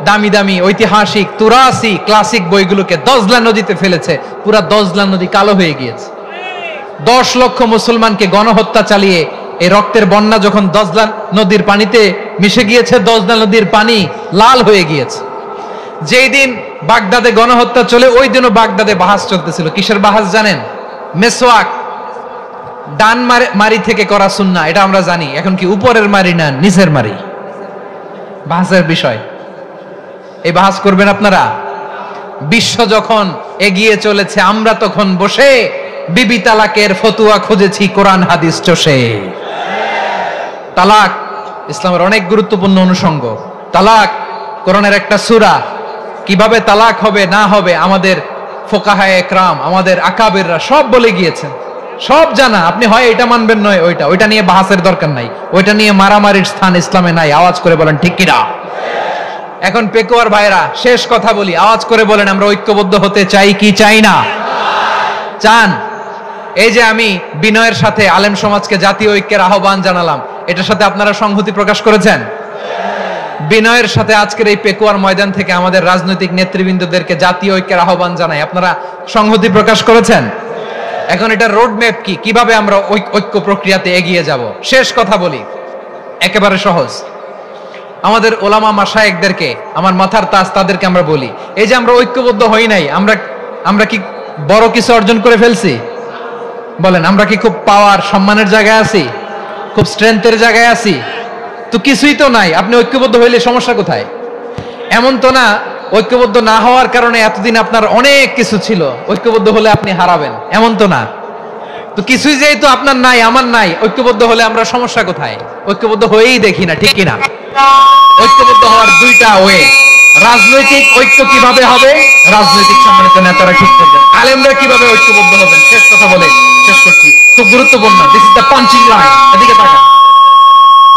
দামি দামি ঐতিহাসিক তুরাসি ক্লাসিক বইগুলোকে দজলা নদীতে ফেলেছে। পুরা দজলা নদী কালো হয়ে গিয়েছে। 10 লক্ষ মুসলমানকে গণহত্যা চালিয়ে এই রক্তের বন্যা যখন দজলা নদীর পানিতে মিশে গিয়েছে, দজলা নদীর পানি লাল হয়ে গিয়েছে। যেই দিন বাগদাদে গণহত্যা চলে, ওই দিনও বাগদাদে বাহাস চলতেছিল। কিসের বাহাস জানেন? মেসওয়াক, ডান মারি থেকে করা সুন্নাহ, এটা আমরা জানি। এখন কি উপরের মারি না নিচের মারি? বাহাসের বিষয়। এই বাহাস করবেন আপনারা। বিশ্ব যখন এগিয়ে চলেছে, আমরা তখন বসে বিবি তালাকের ফতুয়া খুঁজেছি কোরআন হাদিস চষে। তালাক ইসলামের অনেক গুরুত্বপূর্ণ অনুষঙ্গ। তালাক কোরআনের একটা সূরা। কিভাবে তালাক হবে না হবে আমাদের ফোকাহায়ে একরাম, আমাদের আকাবেররা সব বলে গিয়েছেন, সব জানা। আপনি হয় এটা মানবেন, নয় ওইটা নিয়ে বাহাসের দরকার নাই, ওইটা নিয়ে মারামারির স্থান ইসলামে নাই। আওয়াজ করে বলেন ঠিক কিনা। এখন পেকুয়ার ভাইরা, শেষ কথা বলি, আওয়াজ করে বলেন আমরা ঐক্যবদ্ধ হতে চাই কি চাই না? চান? এই যে আমি বিনয়ের সাথে আলেম সমাজকে জাতীয় ঐক্যের আহ্বান জানালাম, এটার সাথে আপনারা সংহতি প্রকাশ করেছেন? বিনয়ের সাথে আজকের এই পেকুয়ার ময়দান থেকে আমাদের রাজনৈতিক নেতৃবৃন্দদেরকে জাতীয় ঐক্যের আহ্বান জানাই, আপনারা সংহতি প্রকাশ করেছেন? এখন এটা রোড ম্যাপ কি, কিভাবে আমরা ঐক্য প্রক্রিয়াতে এগিয়ে যাব? শেষ কথা বলি, একেবারে সহজ। আমাদের ওলামা মাশায়েখদেরকে, আমার মাথার তাজ, তাদেরকে আমরা বলি, এই যে আমরা ঐক্যবদ্ধ হই নাই, আমরা কি বড় কিছু অর্জন করে ফেলছি? বলেন, আমরা কি খুব পাওয়ার সম্মানের জায়গায় আছি? খুব স্ট্রেংথের জায়গায় আছি? তো কিছুই তো নাই। আপনি ঐক্যবদ্ধ হইলে সমস্যা কোথায়? এমন তো না ঐক্যবদ্ধ না হওয়ার কারণে এতদিন আপনার অনেক কিছু ছিল, ঐক্যবদ্ধ হলে আপনি হারাবেন, এমন তো না। তো কিছুই যেহেতু আপনার নাই, আমার নাই, ঐক্যবদ্ধ হলে আমরা সমস্যা কোথায়? ঐক্যবদ্ধ হয়েই দেখি না, ঠিক কিনা? ঐক্যবদ্ধ হওয়ার দুইটা ওয়ে। রাজনৈতিক ঐক্য কিভাবে হবে? রাজনৈতিক সম্মানিত নেতারা ঠিক করবেন। আলেমরা কিভাবে ঐক্যবদ্ধ হবেন? শেষ কথা বলে শেষ করছি, খুব গুরুত্বপূর্ণ। This is the punching line. এদিকে তাকান।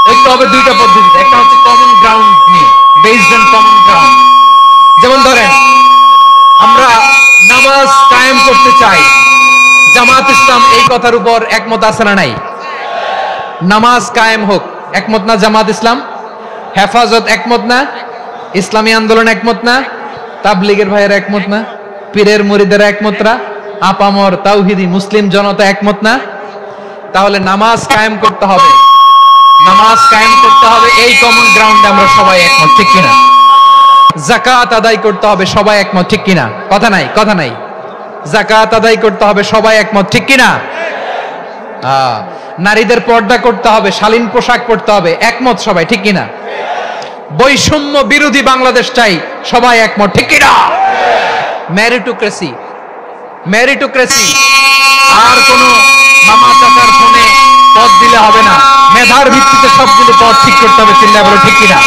ঐক্য হবে দুইটা পদ্ধতিতে। একটা হচ্ছে কমন গ্রাউন্ড নিয়ে, বেসড অন কমন গ্রাউন্ড। যেমন ধরেন, আমরা নামাজ কায়েম করতে চাই, জামাত ইসলাম এই কথার উপর একমত আছে না নাই? নামাজ কায়েম হোক, একমত না জামাত ইসলাম? হেফাজত একমত না? ইসলামী আন্দোলন একমত না? তাবলীগের ভাইয়েরা একমত না? পীরের মুরিদেরা একমত না? আপামর তাওহীদি মুসলিম জনতা একমত না? তাহলে নামাজ কায়েম করতে হবে, নামাজ কায়েম করতে হবে, এই কমন গ্রাউন্ডে আমরা সবাই একমত, ঠিক কিনা? যাকাত আদায় করতে হবে, সবাই একমত, ঠিক কিনা? কথা নাই, কথা নাই। যাকাত আদায় করতে হবে, সবাই একমত, ঠিক কিনা? নারীদের পর্দা করতে হবে, শালীন পোশাক পরতে হবে, একমত সবাই, ঠিক কিনা? বৈষম্য বিরোধী বাংলাদেশ চাই, সবাই একমত, ঠিক কিনা? মেরিটোক্রেসি, মেরিটোক্রেসি, আর কোন মামা চাচার ফোনে পদ দিলে হবে না, মেধার ভিত্তিতে সবগুলো পদ ঠিক করতে হবে, চিল্লায় বলো ঠিক কিনা?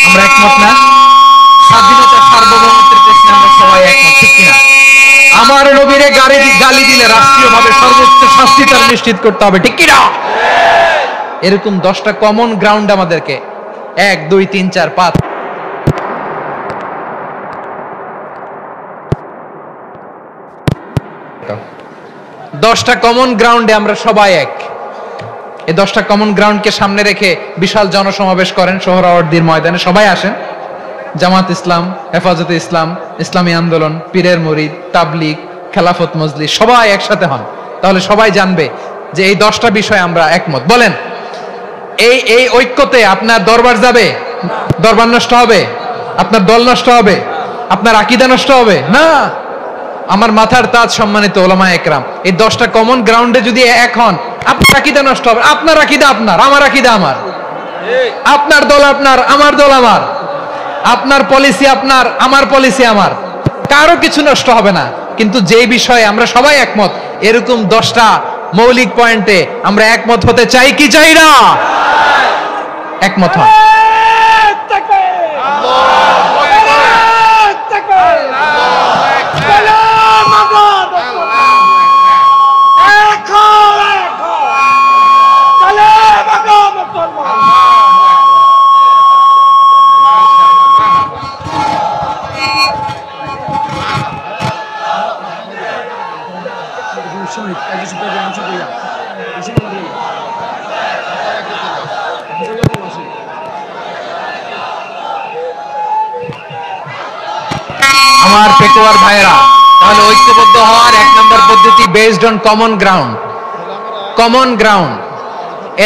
আমরা একমত না? স্বাধীনতা সার্বভৌমত্বের প্রশ্নে আমরা সবাই একমত, ঠিক কিনা? আমার নবীরে গালি দিলে রাষ্ট্রীয়ভাবে সর্বোচ্চ শাস্তি তার নিশ্চিত করতে হবে, ঠিক কিনা? এরকম 10টা কমন গ্রাউন্ড আমাদেরকে 1 2 3 4 5 10টা কমন গ্রাউন্ডে আমরা সবাই এক। এই 10টা কমন গ্রাউন্ডকে সামনে রেখে বিশাল জনসমাবেশ করেন সোহরাওয়ার্দীর ময়দানে, সবাই আসেন। জামাত ইসলাম, হেফাজতে ইসলাম, ইসলামী আন্দোলন, পীরের মুরিদ, তাবলীগ, খেলাফত মজলিস, সবাই একসাথে হন। তাহলে সবাই জানবে যে এই 10টা বিষয় আমরা একমত। বলেন, এই ঐক্যতে আপনার দরবার যাবে? দরবার নষ্ট হবে? আপনার দল নষ্ট হবে? আপনার আকীদা নষ্ট হবে না? আমার মাথার তাজ সম্মানিত ওলামায়ে একরাম, এই 10টা কমন গ্রাউন্ডে যদি এক হন, আপনার আকীদা নষ্ট হবে। আপনার আকীদা আপনার, আমার আকীদা আমার, আপনার দল আপনার, আমার দল আমার, আপনার পলিসি আপনার, আমার পলিসি আমার, কারো কিছু নষ্ট হবে না। কিন্তু যে বিষয়ে আমরা সবাই একমত, এরকম 10টা মৌলিক পয়েন্টে আমরা একমত হতে চাই কি চাই না? একমত হন। আমার পেকুয়ার ভাইরা, তাহলে ঐক্যবদ্ধ হওয়ার এক নম্বর পদ্ধতি based on common ground. Common ground,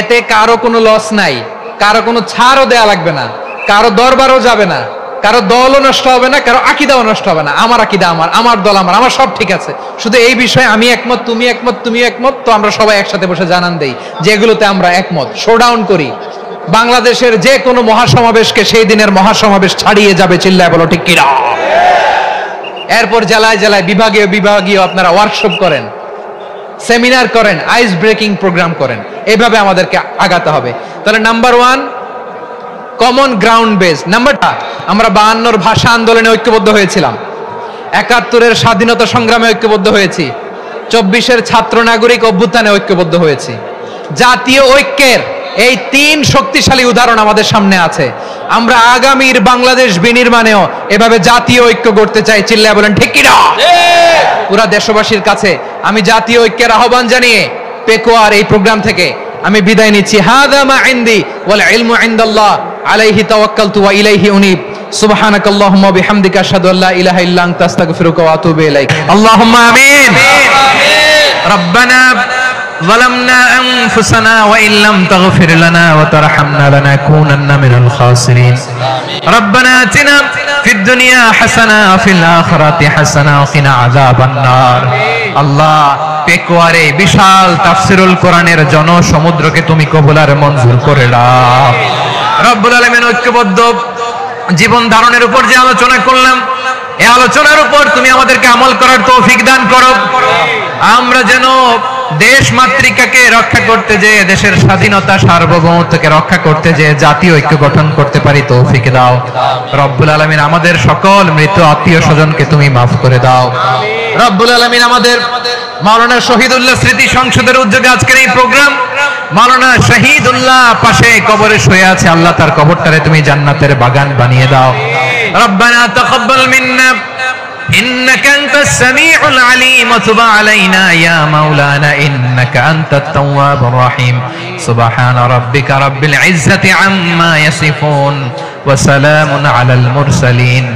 এতে কারো কোনো লস নাই, কারো কোনো ছাড়ও দেয়া লাগবে না, কারো দরবারও যাবে না, কারো দলও নষ্ট হবে না, কারো আকীদাও নষ্ট হবে না। আমার আকীদা আমার, আমার দল আমার, আমার সব ঠিক আছে। শুধু এই বিষয়ে আমি একমত, তুমি একমত, তুমি একমত, তো আমরা সবাই একসাথে বসে জানান দেই যেগুলোতে আমরা একমত, শোডাউন করি। বাংলাদেশের যে কোনো মহাসমাবেশকে সেই দিনের মহাসমাবেশ ছাড়িয়ে যাবে, চিল্লায় বলো ঠিক কিনা। এরপর জেলায় জেলায় বিভাগীয় বিভাগীয় আপনারা ওয়ার্কশপ করেন, সেমিনার করেন, আইস ব্রেকিং প্রোগ্রাম করেন, এইভাবে আমাদেরকে আগাতে হবে। তাহলে number 1 common ground base. Number 2 আমরা 52 ভাষা আন্দোলনে ঐক্যবদ্ধ হয়েছিলাম, 71 স্বাধীনতা সংগ্রামে ঐক্যবদ্ধ হয়েছি, 24 ছাত্র নাগরিক অভ্যুত্থানে ঐক্যবদ্ধ হয়েছি। জাতীয় ঐক্যের এই 3 শক্তিশালী উদাহরণ আমাদের সামনে আছে। আমরা আগামীর বাংলাদেশ বিনির্মাণেও এভাবে জাতীয় ঐক্য গড়তে চাই, চিল্লায় বলেন ঠিক কিনা। পুরা দেশবাসীর কাছে আমি জাতীয় ঐক্যের আহ্বান জানিয়ে পেকুয়ার এই প্রোগ্রাম থেকে আমি বিদায় নিচ্ছি। হাদা মা ইনদি ওয়াল ইলমু ইনদাল্লাহ আলাইহি তাওয়াক্কালতু ওয়া ইলাইহি উনীব। সুবহানাকাল্লাহুম্মা ওয়া বিহামদিকা আশহাদু আল্লা ইলাহা ইল্লা আনতা আস্তাগফিরুকা ওয়া আতুবু ইলাইক। আল্লাহুম্মা আমিন। রব্বানা ظلمنا أنفسنا وإن لم تغفر لنا وترحمنا لنكونن من الخاسرين. ربنا آتنا في الدنيا حسنة وفي الآخرة حسنة وقنا عذاب النار. আল্লাহ পেকুয়ারে বিশাল তাফসিরুল কোরআনের জনসমুদ্রকে তুমি কবুল আর মঞ্জুর করে নাও। রব্বুল আলামিন ঐক্যবদ্ধ জীবন ধারণের উপর যে আলোচনা করলাম, এই আলোচনার উপর তুমি আমাদেরকে আমল করার তৌফিক দান করো। আমরা যেন দেশ মাতৃকাকে রক্ষা করতে যে, দেশের স্বাধীনতা সার্বভৌমত্বকে রক্ষা করতে যে জাতীয় ঐক্য গঠন করতে পারি তৌফিক দাও। রব্বুল আলামিন আমাদের সকল মৃত আত্মীয় স্বজনকে তুমি মাফ করে দাও। রব্বুল আলামিন আমাদের মাওলানা শহীদুল্লাহ স্মৃতি সংসদের উদ্যোগে আজকের এই প্রোগ্রাম, মাওলানা শহীদুল্লাহ পাশে কবরে শুয়ে আছে, আল্লাহ তার কবরটারে তুমি জান্নাতের বাগান বানিয়ে দাও। রব্বানা তাকাব্বাল মিন্না إنك أنت السميع العليم وتب علينا يا مولانا إنك أنت التواب الرحيم. سبحان ربك رب العزة عما يصفون وسلام على المرسلين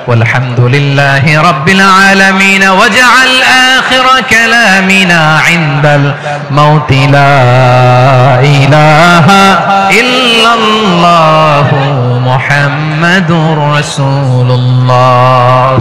والحمد لله رب العالمين. واجعل آخر كلامنا عند الموت لا إله إلا الله محمد رسول الله.